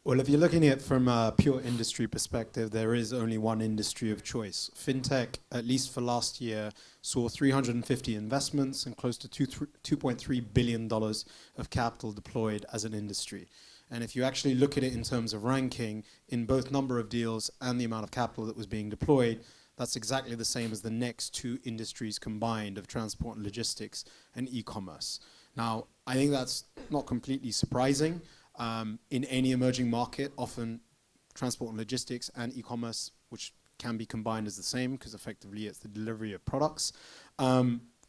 Well, if you're looking at it from a pure industry perspective, there is only one industry of choice. Fintech, at least for last year, saw 350 investments and close to $2.3 billion of capital deployed as an industry. And if you actually look at it in terms of ranking, in both number of deals and the amount of capital that was being deployed, that's exactly the same as the next two industries combined of transport and logistics and e-commerce. Now, I think that's not completely surprising. In any emerging market, often transport and logistics and e-commerce, which can be combined as the same because effectively it's the delivery of products,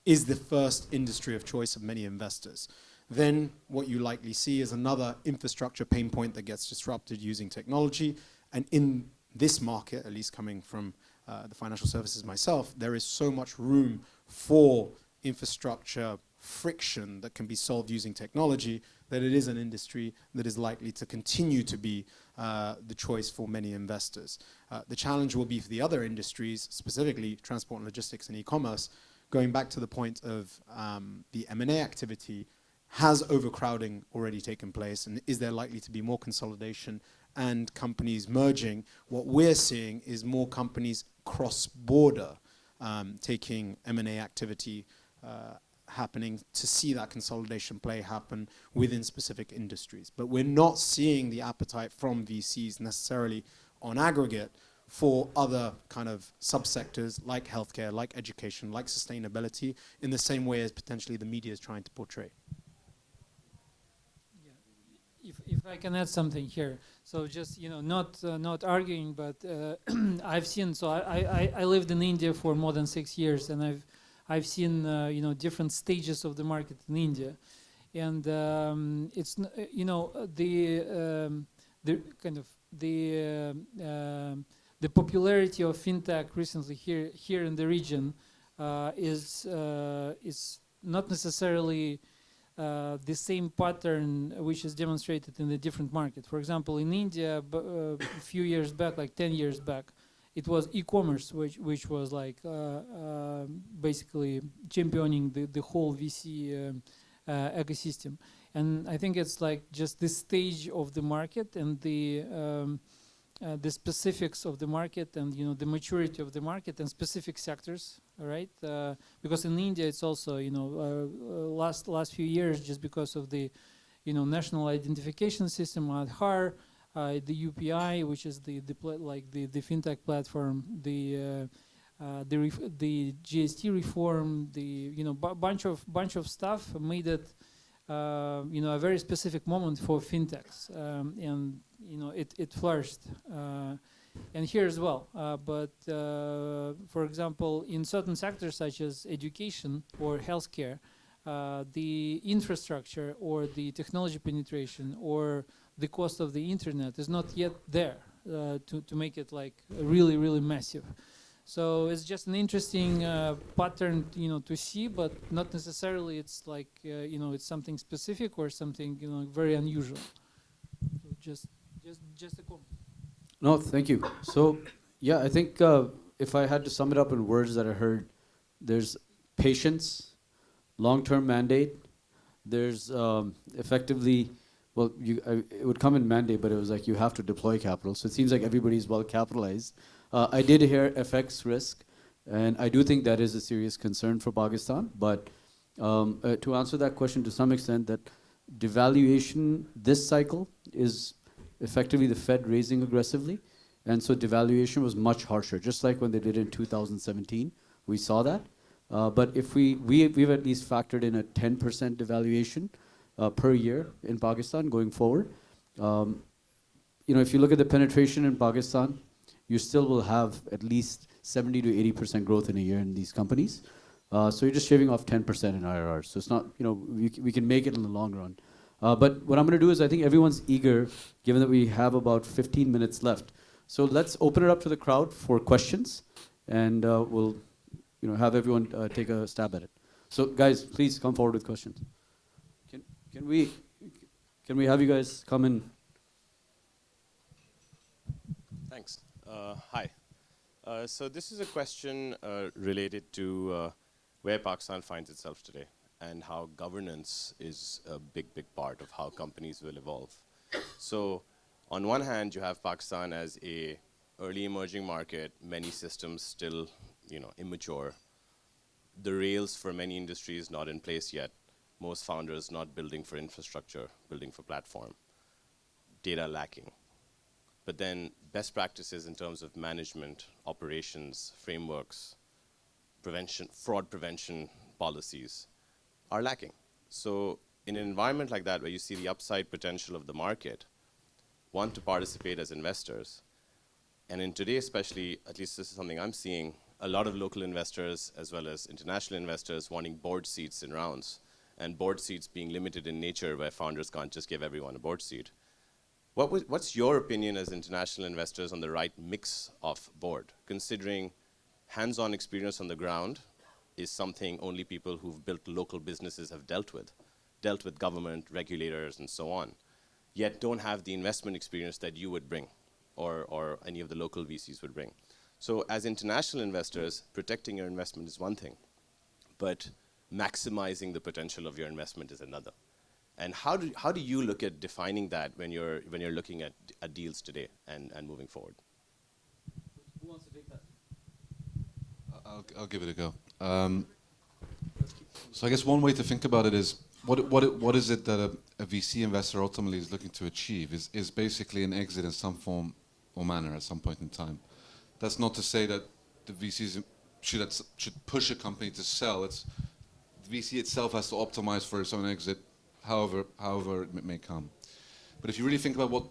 is the first industry of choice of many investors. Then what you likely see is another infrastructure pain point that gets disrupted using technology. And in this market, at least coming from the financial services myself, there is so much room for infrastructure friction that can be solved using technology that it is an industry that is likely to continue to be the choice for many investors. The challenge will be for the other industries, specifically transport and logistics and e-commerce, going back to the point of the M&A activity. Has overcrowding already taken place, and is there likely to be more consolidation and companies merging? What we're seeing is more companies cross-border taking M&A activity happening to see that consolidation play happen within specific industries. But we're not seeing the appetite from VCs necessarily on aggregate for other kind of subsectors like healthcare, like education, like sustainability, in the same way as potentially the media is trying to portray. If I can add something here, so just not arguing, but I've seen. So I lived in India for more than 6 years, and I've seen different stages of the market in India, and it's the popularity of fintech recently here in the region is not necessarily the same pattern which is demonstrated in the different markets. For example, in India, a few years back, like 10 years back, it was e-commerce which was like basically championing the whole VC ecosystem. And I think it's like just this stage of the market and the specifics of the market and the maturity of the market and specific sectors, all right? Because in India it's also last few years, just because of the national identification system, Aadhaar, the UPI, which is the fintech platform, the GST reform, the bunch of stuff made it a very specific moment for fintechs, and it flourished, and here as well. But for example, in certain sectors such as education or healthcare, the infrastructure or the technology penetration or the cost of the internet is not yet there to make it like really massive. So it's just an interesting pattern, to see, but not necessarily it's like it's something specific or something very unusual. So just a comment. No, thank you. So, yeah, I think if I had to sum it up in words that I heard, there's patience, long-term mandate. There's effectively, well, it would come in mandate, but it was like you have to deploy capital. So it seems like everybody's well capitalized. I did hear FX risk, and I do think that is a serious concern for Pakistan. But to answer that question to some extent, that devaluation this cycle is effectively the Fed raising aggressively. And so devaluation was much harsher, just like when they did in 2017. We saw that. But if we've at least factored in a 10% devaluation per year in Pakistan going forward. If you look at the penetration in Pakistan, you still will have at least 70 to 80% growth in a year in these companies. So you're just shaving off 10% in IRR. So it's not, we can make it in the long run. But what I'm going to do is I think everyone's eager, given that we have about 15 minutes left. So let's open it up to the crowd for questions, and we'll have everyone take a stab at it. So guys, please come forward with questions. Can we, Can we have you guys come in? Thanks. Hi. So this is a question related to where Pakistan finds itself today and how governance is a big, big part of how companies will evolve. So on one hand, you have Pakistan as a early emerging market, many systems still, immature. The rails for many industries not in place yet. Most founders not building for infrastructure, building for platform. Data lacking. But then best practices in terms of management, operations, frameworks, prevention, fraud prevention policies are lacking. So in an environment like that where you see the upside potential of the market, want to participate as investors, and in today especially, at least this is something I'm seeing, a lot of local investors as well as international investors wanting board seats in rounds, and board seats being limited in nature where founders can't just give everyone a board seat. What's your opinion as international investors on the right mix of board, considering hands-on experience on the ground is something only people who've built local businesses have dealt with government, regulators, and so on, yet don't have the investment experience that you would bring or any of the local VCs would bring. So as international investors, protecting your investment is one thing, but maximizing the potential of your investment is another. And how do you look at defining that when you're looking at deals today and moving forward? Who wants to take that? I'll give it a go. So I guess one way to think about it is what is it that a VC investor ultimately is looking to achieve is basically an exit in some form or manner at some point in time. That's not to say that the VCs should push a company to sell. The VC itself has to optimize for its own exit, however it may come. But if you really think about what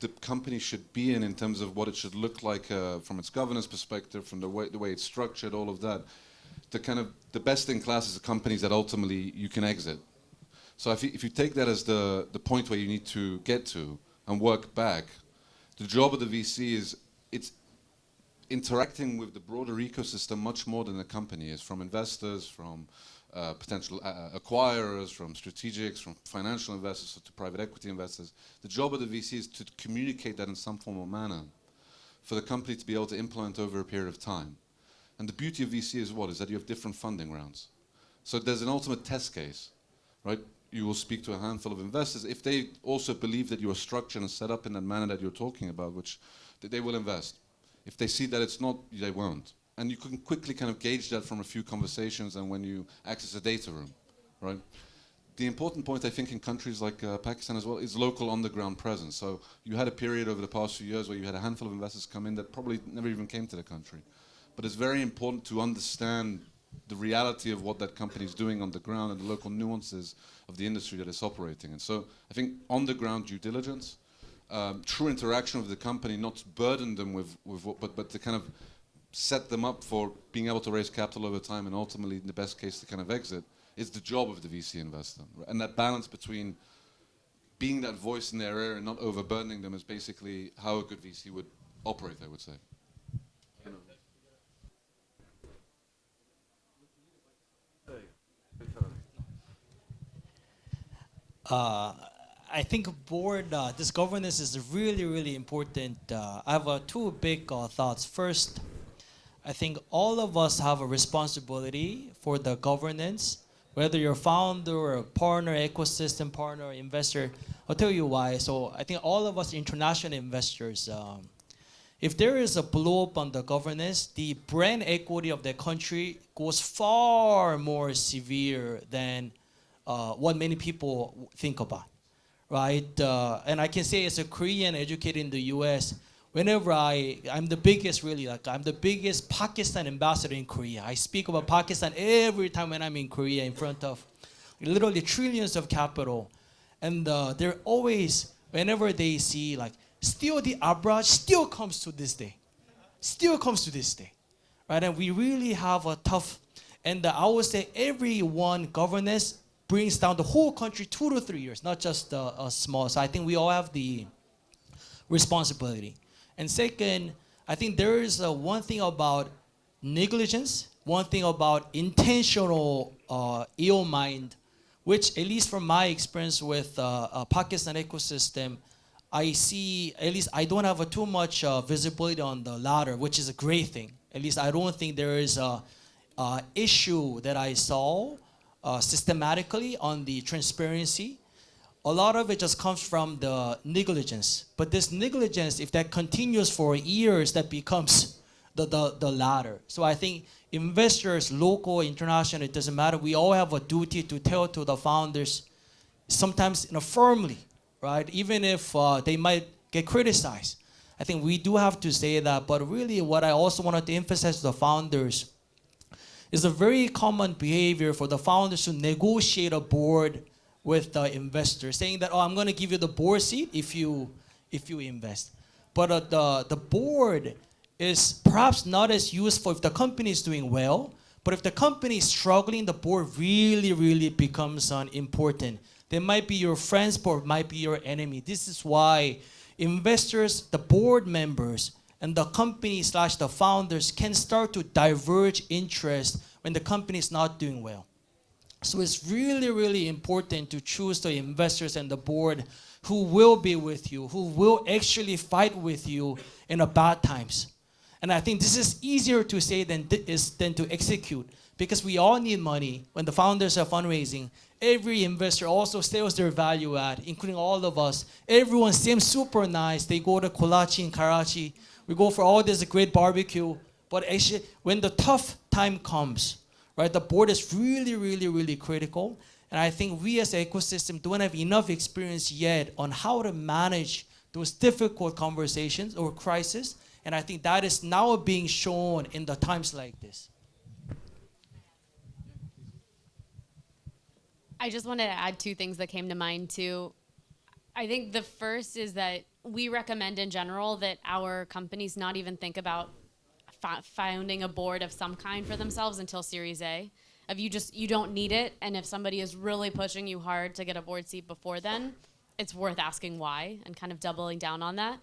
the company should be in terms of what it should look like from its governance perspective, from the way it's structured, all of that, the best in class is the companies that ultimately you can exit. So if you take that as the point where you need to get to and work back, the job of the VC is it's interacting with the broader ecosystem much more than the company is, from investors, from potential acquirers, from strategics, from financial investors to private equity investors. The job of the VC is to communicate that in some form or manner for the company to be able to implement over a period of time. And the beauty of VC is what? Is that you have different funding rounds. So there's an ultimate test case, right? You will speak to a handful of investors. If they also believe that you are structured and set up in that manner that you're talking about, which they will invest. If they see that it's not, they won't. And you can quickly kind of gauge that from a few conversations and when you access a data room, right? The important point, I think, in countries like Pakistan as well is local on-the-ground presence. So you had a period over the past few years where you had a handful of investors come in that probably never even came to the country. But it's very important to understand the reality of what that company is doing on the ground and the local nuances of the industry that it's operating in. So I think on-the-ground due diligence, true interaction with the company, not to burden them with what, but to kind of set them up for being able to raise capital over time and ultimately, in the best case, to kind of exit, is the job of the VC investor. Right? And that balance between being that voice in their area and not overburdening them is basically how a good VC would operate, I would say. I think board, this governance is really, really important. I have two big thoughts. First, I think all of us have a responsibility for the governance, whether you're a founder or a partner, ecosystem partner, or investor. I'll tell you why. So I think all of us international investors, if there is a blow up on the governance, the brand equity of the country goes far more severe than what many people think about, right? And I can say as a Korean educated in the U.S., whenever I'm the biggest, really, I'm the biggest Pakistan ambassador in Korea. I speak about Pakistan every time when I'm in Korea in front of literally trillions of capital. And they're always, whenever they see, still the arbitrage still comes to this day. Still comes to this day, right? And we really have a tough, and I would say every one governance brings down the whole country 2 to 3 years, not just a small. So I think we all have the responsibility. And second, I think there is one thing about negligence, one thing about intentional ill mind, which at least from my experience with Pakistan ecosystem, I see, at least I don't have too much visibility on the latter, which is a great thing. At least I don't think there is a issue that I saw systematically on the transparency. A lot of it just comes from the negligence. But this negligence, if that continues for years, that becomes the latter. So I think investors, local, international, it doesn't matter. We all have a duty to tell to the founders, sometimes firmly, right? Even if they might get criticized. I think we do have to say that. But really what I also wanted to emphasize to the founders is a very common behavior for the founders to negotiate a board with the investors, saying that, oh, I'm going to give you the board seat if you invest. But the board is perhaps not as useful if the company is doing well, but if the company is struggling, the board really, really becomes important. They might be your friends, but it might be your enemy. This is why investors, the board members, and the company / the founders can start to diverge interest when the company is not doing well. So it's really, really important to choose the investors and the board who will be with you, who will actually fight with you in the bad times. And I think this is easier to say than to execute, because we all need money. When the founders are fundraising, every investor also sells their value add, including all of us. Everyone seems super nice. They go to Kolachi in Karachi. We go for all this great barbecue. But actually, when the tough time comes, right, the board is really, really, really critical. And I think we as an ecosystem don't have enough experience yet on how to manage those difficult conversations or crises. And I think that is now being shown in the times like this. I just wanted to add two things that came to mind too. I think the first is that we recommend in general that our companies not even think about founding a board of some kind for themselves until Series A. You don't need it, and if somebody is really pushing you hard to get a board seat before then, it's worth asking why and kind of doubling down on that.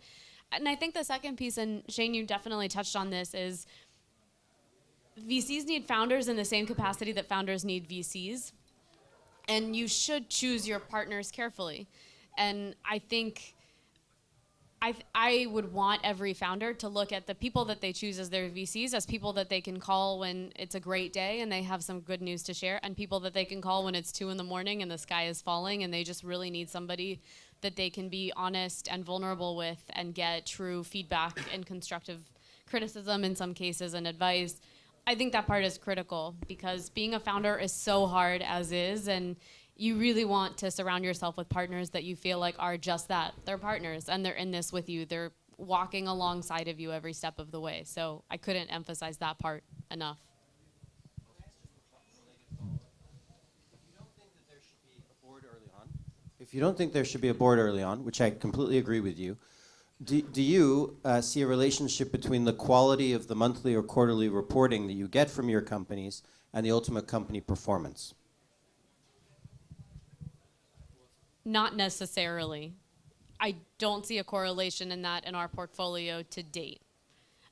And I think the second piece, and Shane, you definitely touched on this, is VCs need founders in the same capacity that founders need VCs. And you should choose your partners carefully. And I think I would want every founder to look at the people that they choose as their VCs as people that they can call when it's a great day and they have some good news to share, and people that they can call when it's 2 in the morning and the sky is falling and they just really need somebody that they can be honest and vulnerable with and get true feedback and constructive criticism in some cases and advice. I think that part is critical because being a founder is so hard as is, and you really want to surround yourself with partners that you feel like are just that. They're partners and they're in this with you. They're walking alongside of you every step of the way. So I couldn't emphasize that part enough. If you don't think there should be a board early on, which I completely agree with you, do you see a relationship between the quality of the monthly or quarterly reporting that you get from your companies and the ultimate company performance? Not necessarily. I don't see a correlation in that in our portfolio to date.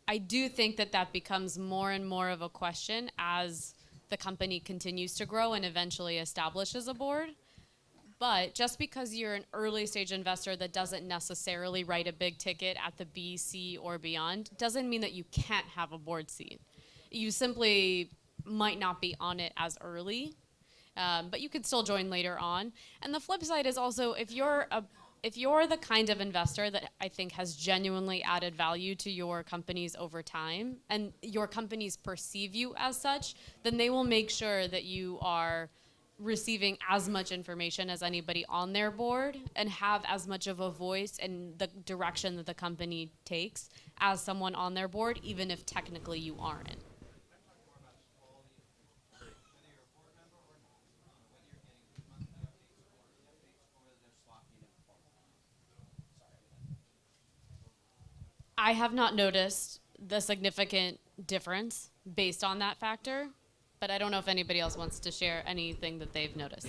I do think that that becomes more and more of a question as the company continues to grow and eventually establishes a board. But just because you're an early stage investor that doesn't necessarily write a big ticket at the B, C, or beyond, doesn't mean that you can't have a board seat. You simply might not be on it as early, but you could still join later on. And the flip side is also, if you're the kind of investor that I think has genuinely added value to your companies over time, and your companies perceive you as such, then they will make sure that you are receiving as much information as anybody on their board and have as much of a voice in the direction that the company takes as someone on their board, even if technically you aren't. I have not noticed the significant difference based on that factor, but I don't know if anybody else wants to share anything that they've noticed.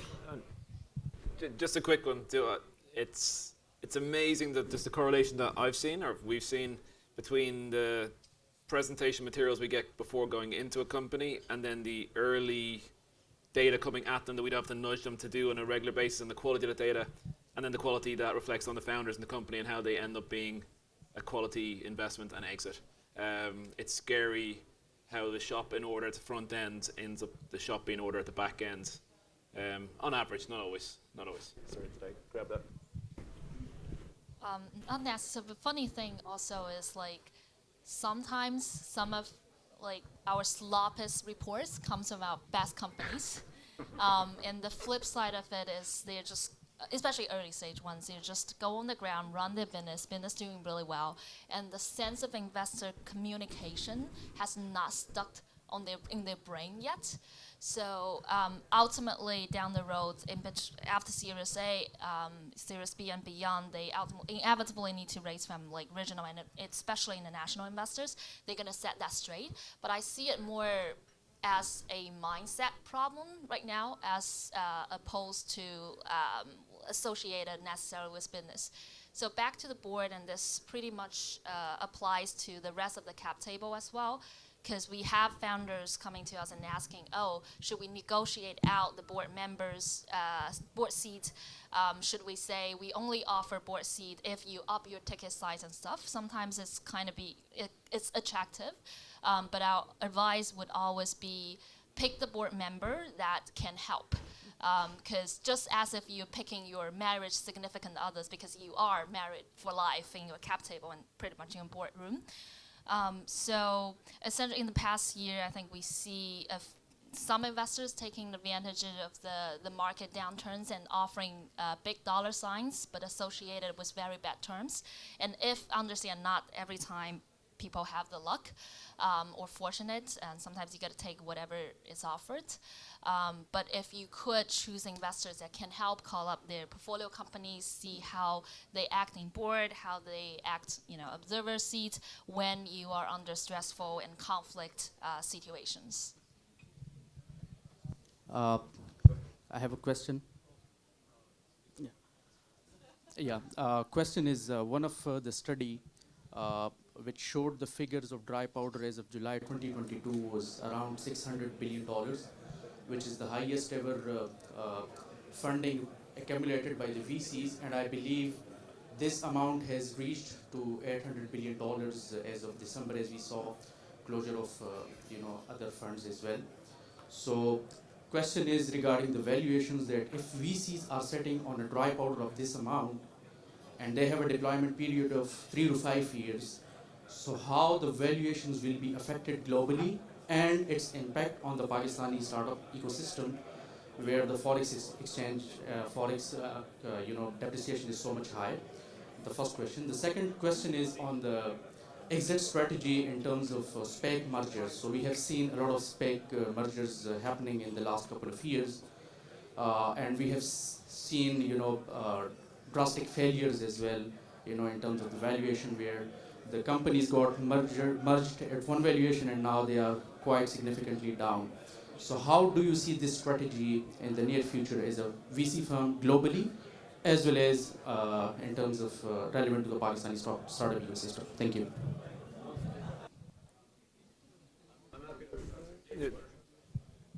Just a quick one. It's amazing that there's the correlation that I've seen, or we've seen, between the presentation materials we get before going into a company and then the early data coming at them that we'd have to nudge them to do on a regular basis, and the quality of the data, and then the quality that reflects on the founders in the company and how they end up being a quality investment and exit. It's scary how the shop in order at the front end ends up the shop in order at the back end. On average, not always. Not always. Sorry, did I grab that? On that, so the funny thing also is like sometimes some of like our sloppiest reports comes from our best companies, and the flip side of it is they're just, especially early stage ones, they just go on the ground, run their business doing really well, and the sense of investor communication has not stuck in their brain yet. So ultimately, down the road, after Series A, Series B, and beyond, they inevitably need to raise from like regional and especially international investors. They're going to set that straight. But I see it more as a mindset problem right now, as opposed to associated necessarily with business. So back to the board, and this pretty much applies to the rest of the cap table as well, because we have founders coming to us and asking, oh, should we negotiate out the board members' board seat? Should we say we only offer board seat if you up your ticket size and stuff? Sometimes it's kind of it's attractive, but our advice would always be pick the board member that can help. Because just as if you're picking your marriage significant others because you are married for life in your cap table and pretty much in your boardroom. So essentially in the past year, I think we see some investors taking advantage of the market downturns and offering big dollar signs, but associated with very bad terms. And if, understand, not every time people have the luck or fortunate, and sometimes you got to take whatever is offered. But if you could choose investors that can help call up their portfolio companies, see how they act in board, how they act, observer seat when you are under stressful and conflict situations. I have a question. Question is one of the study which showed the figures of dry powder as of July 2022 was around $600 billion, which is the highest ever funding accumulated by the VCs, and I believe this amount has reached to $800 billion as of December, as we saw closure of other funds as well. So question is regarding the valuations, that if VCs are sitting on a dry powder of this amount and they have a deployment period of 3 to 5 years, so how the valuations will be affected globally and its impact on the Pakistani startup ecosystem, where the forex exchange, depreciation is so much high. The first question. The second question is on the exit strategy in terms of SPAC mergers. So we have seen a lot of SPAC mergers happening in the last couple of years, and we have seen drastic failures as well, in terms of the valuation, where the companies got merged at one valuation and now they are quite significantly down. So how do you see this strategy in the near future as a VC firm globally, as well as in terms of relevant to the Pakistani startup ecosystem? Thank you.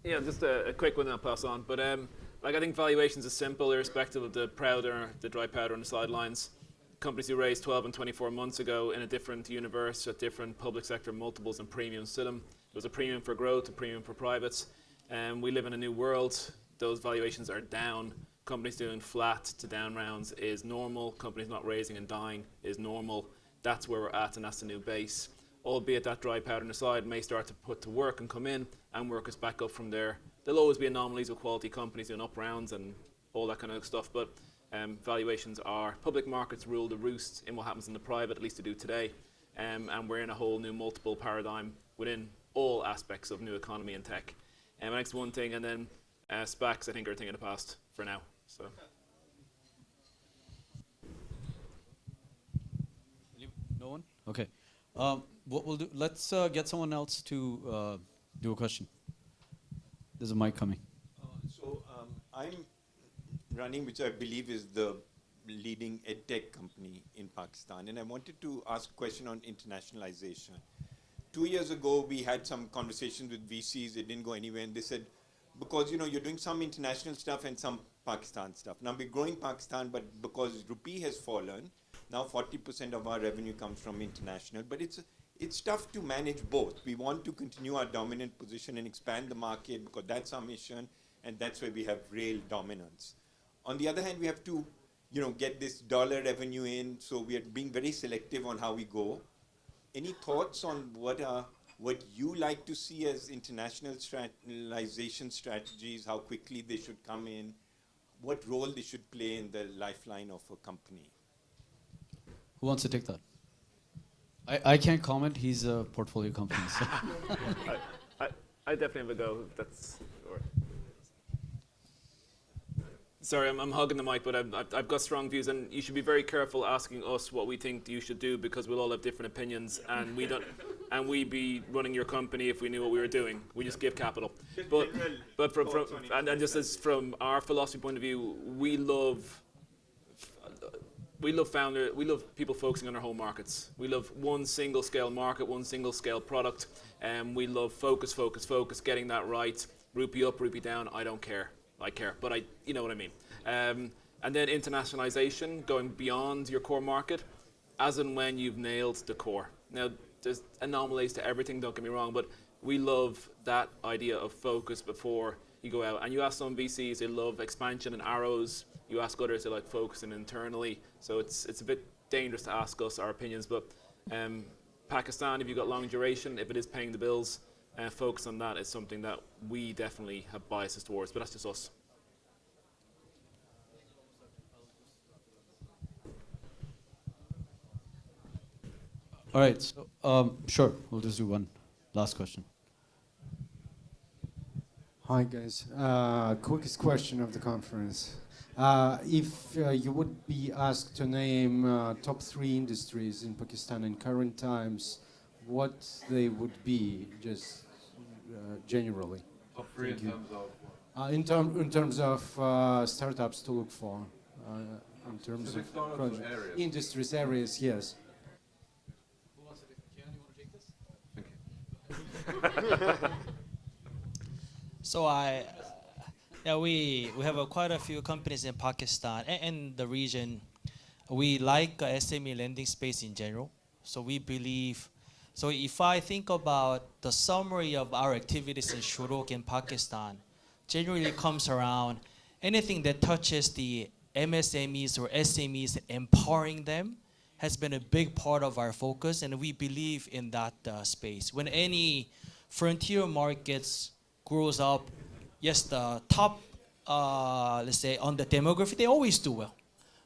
Yeah, just a quick one I'll pass on. But I think valuations are simple, irrespective of the dry powder on the sidelines. Companies who raised 12 and 24 months ago in a different universe at different public sector multiples and premiums to them. There was a premium for growth, a premium for privates. We live in a new world. Those valuations are down. Companies doing flat to down rounds is normal. Companies not raising and dying is normal. That's where we're at, and that's the new base. Albeit that dry powder on the side may start to put to work and come in and work us back up from there. There'll always be anomalies with quality companies doing up rounds and all that kind of stuff, but valuations are, public markets rule the roost in what happens in the private, at least to do today, and we're in a whole new multiple paradigm within all aspects of new economy and tech. Next one thing, and then SPACs I think are a thing of the past for now. So. No one? Okay. What we'll do, let's get someone else to do a question. There's a mic coming. I'm running, which I believe is the leading edtech company in Pakistan, and I wanted to ask a question on internationalization. 2 years ago, we had some conversations with VCs. It didn't go anywhere, and they said, because you're doing some international stuff and some Pakistan stuff. Now we're growing Pakistan, but because rupee has fallen, now 40% of our revenue comes from international. But it's tough to manage both. We want to continue our dominant position and expand the market because that's our mission, and that's where we have real dominance. On the other hand, we have to, get this dollar revenue in, so we are being very selective on how we go. Any thoughts on what you like to see as internationalization strategies, how quickly they should come in, what role they should play in the lifeline of a company? Who wants to take that? I can't comment. He's a portfolio company. So. I definitely have a go. That's sure. Sorry, I'm hugging the mic, but I've got strong views, and you should be very careful asking us what we think you should do because we'll all have different opinions, and we don't, and we'd be running your company if we knew what we were doing. We just give capital. But from our philosophy point of view, we love people focusing on our home markets. We love one single scale market, one single scale product, and we love focus, getting that right. Rupee up, rupee down, I don't care. I care, but you know what I mean. And then internationalization, going beyond your core market, as and when you've nailed the core. Now, there's anomalies to everything, don't get me wrong, but we love that idea of focus before you go out. And you ask some VCs, they love expansion and arrows. You ask others, they like focusing internally. So it's a bit dangerous to ask us our opinions, but Pakistan, if you've got long duration, if it is paying the bills, focus on that is something that we definitely have biases towards, but that's just us. All right, so sure, we'll just do one last question. Hi guys, quickest question of the conference. If you would be asked to name top 3 industries in Pakistan in current times, what they would be, just generally? Top 3 in terms of? In terms of startups to look for, in terms of projects, areas? Industries, areas, yes. Who wants to take it? Kian, you want to take this? Thank you. So we have quite a few companies in Pakistan and the region. We like SME lending space in general. So we believe. So if I think about the summary of our activities in Shorooq in Pakistan, generally comes around anything that touches the MSMEs or SMEs, empowering them has been a big part of our focus, and we believe in that space. When any frontier markets grows up, yes, the top, let's say, on the demography, they always do well.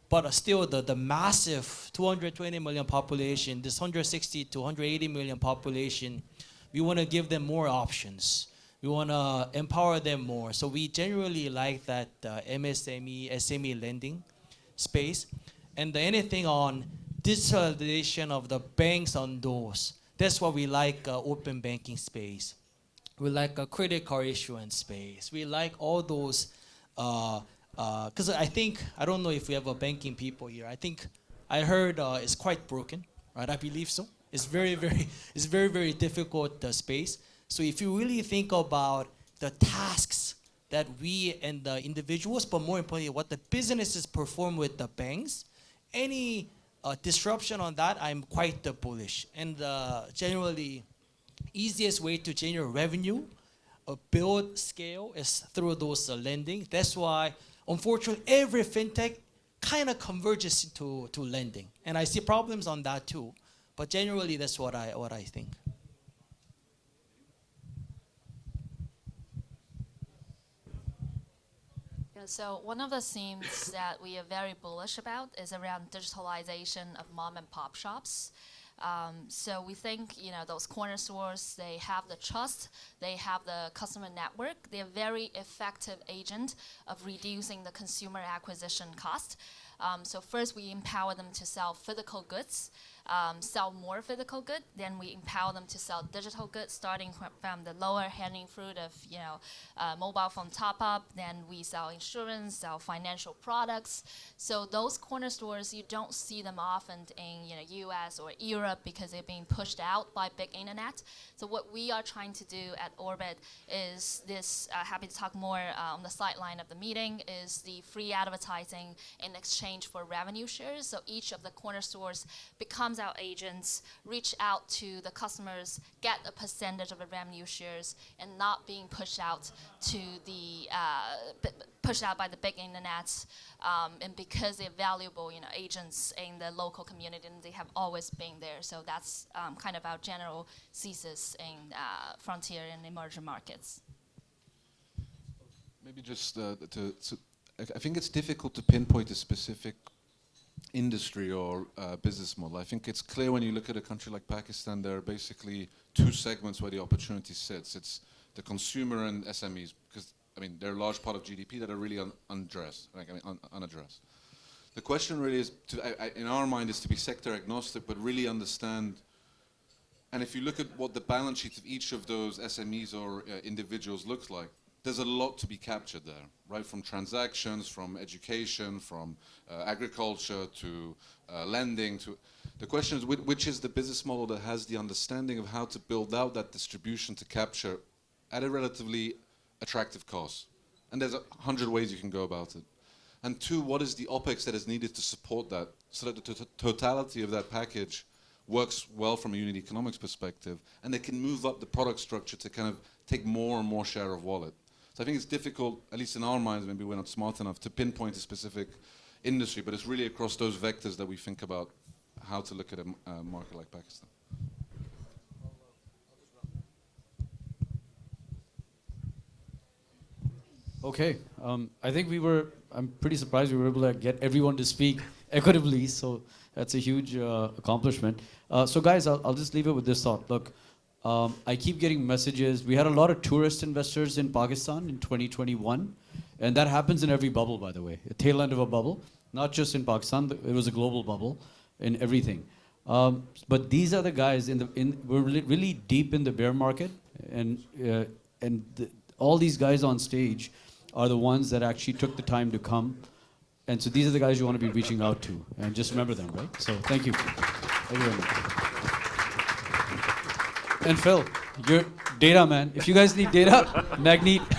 But still, the massive 220 million population, this 160 to 180 million population, we want to give them more options. We want to empower them more. So we generally like that MSME, SME lending space. And anything on digitalization of the banks on those, that's what we like, open banking space. We like a credit card issuance space. We like all those, because I don't know if we have a banking people here. I heard it's quite broken, right? I believe so. It's very difficult space. So if you really think about the tasks that we and the individuals, but more importantly, what the businesses perform with the banks, any disruption on that, I'm quite bullish. And generally, easiest way to generate revenue, build scale is through those lending. That's why, unfortunately, every fintech kind of converges to lending. And I see problems on that too. But generally, that's what I think. So one of the themes that we are very bullish about is around digitalization of mom and pop shops. So we think, those corner stores, they have the trust, they have the customer network, they're a very effective agent of reducing the consumer acquisition cost. So first we empower them to sell physical goods. sell more physical goods, then we empower them to sell digital goods, starting from the lower hanging fruit of mobile phone top up. Then we sell insurance, sell financial products. So those corner stores, you don't see them often in U.S. or Europe because they're being pushed out by big internet. So what we are trying to do at Orbit is this. Happy to talk more on the sideline of the meeting. Is the free advertising in exchange for revenue shares. So each of the corner stores becomes our agents, reach out to the customers, get a percentage of the revenue shares, and not being pushed out to the pushed out by the big internets. And because they're valuable, agents in the local community, and they have always been there. So that's kind of our general thesis in frontier and emerging markets. Maybe just I think it's difficult to pinpoint a specific industry or business model. I think it's clear when you look at a country like Pakistan, there are basically two segments where the opportunity sits. It's the consumer and SMEs, because they're a large part of GDP that are really unaddressed. The question really is, in our mind, is to be sector agnostic, but really understand. And if you look at what the balance sheets of each of those SMEs or individuals looks like, there's a lot to be captured there, right? From transactions, from education, from agriculture to lending. The question is, which is the business model that has the understanding of how to build out that distribution to capture at a relatively attractive cost? And there's 100 ways you can go about it. And two, what is the OPEX that is needed to support that, so that the totality of that package works well from a unit economics perspective, and they can move up the product structure to kind of take more and more share of wallet. So I think it's difficult, at least in our minds, maybe we're not smart enough to pinpoint a specific industry, but it's really across those vectors that we think about how to look at a market like Pakistan. Okay, I think I'm pretty surprised we were able to get everyone to speak equitably, so that's a huge accomplishment. So guys, I'll just leave it with this thought. Look, I keep getting messages. We had a lot of tourist investors in Pakistan in 2021, and that happens in every bubble, by the way. A tail end of a bubble, not just in Pakistan, it was a global bubble in everything. But these are the guys we're really deep in the bear market, and all these guys on stage are the ones that actually took the time to come. And so these are the guys you want to be reaching out to, and just remember them, right? So thank you. Thank you very much. And Phil, you're data man. If you guys need data, MAGNiTT.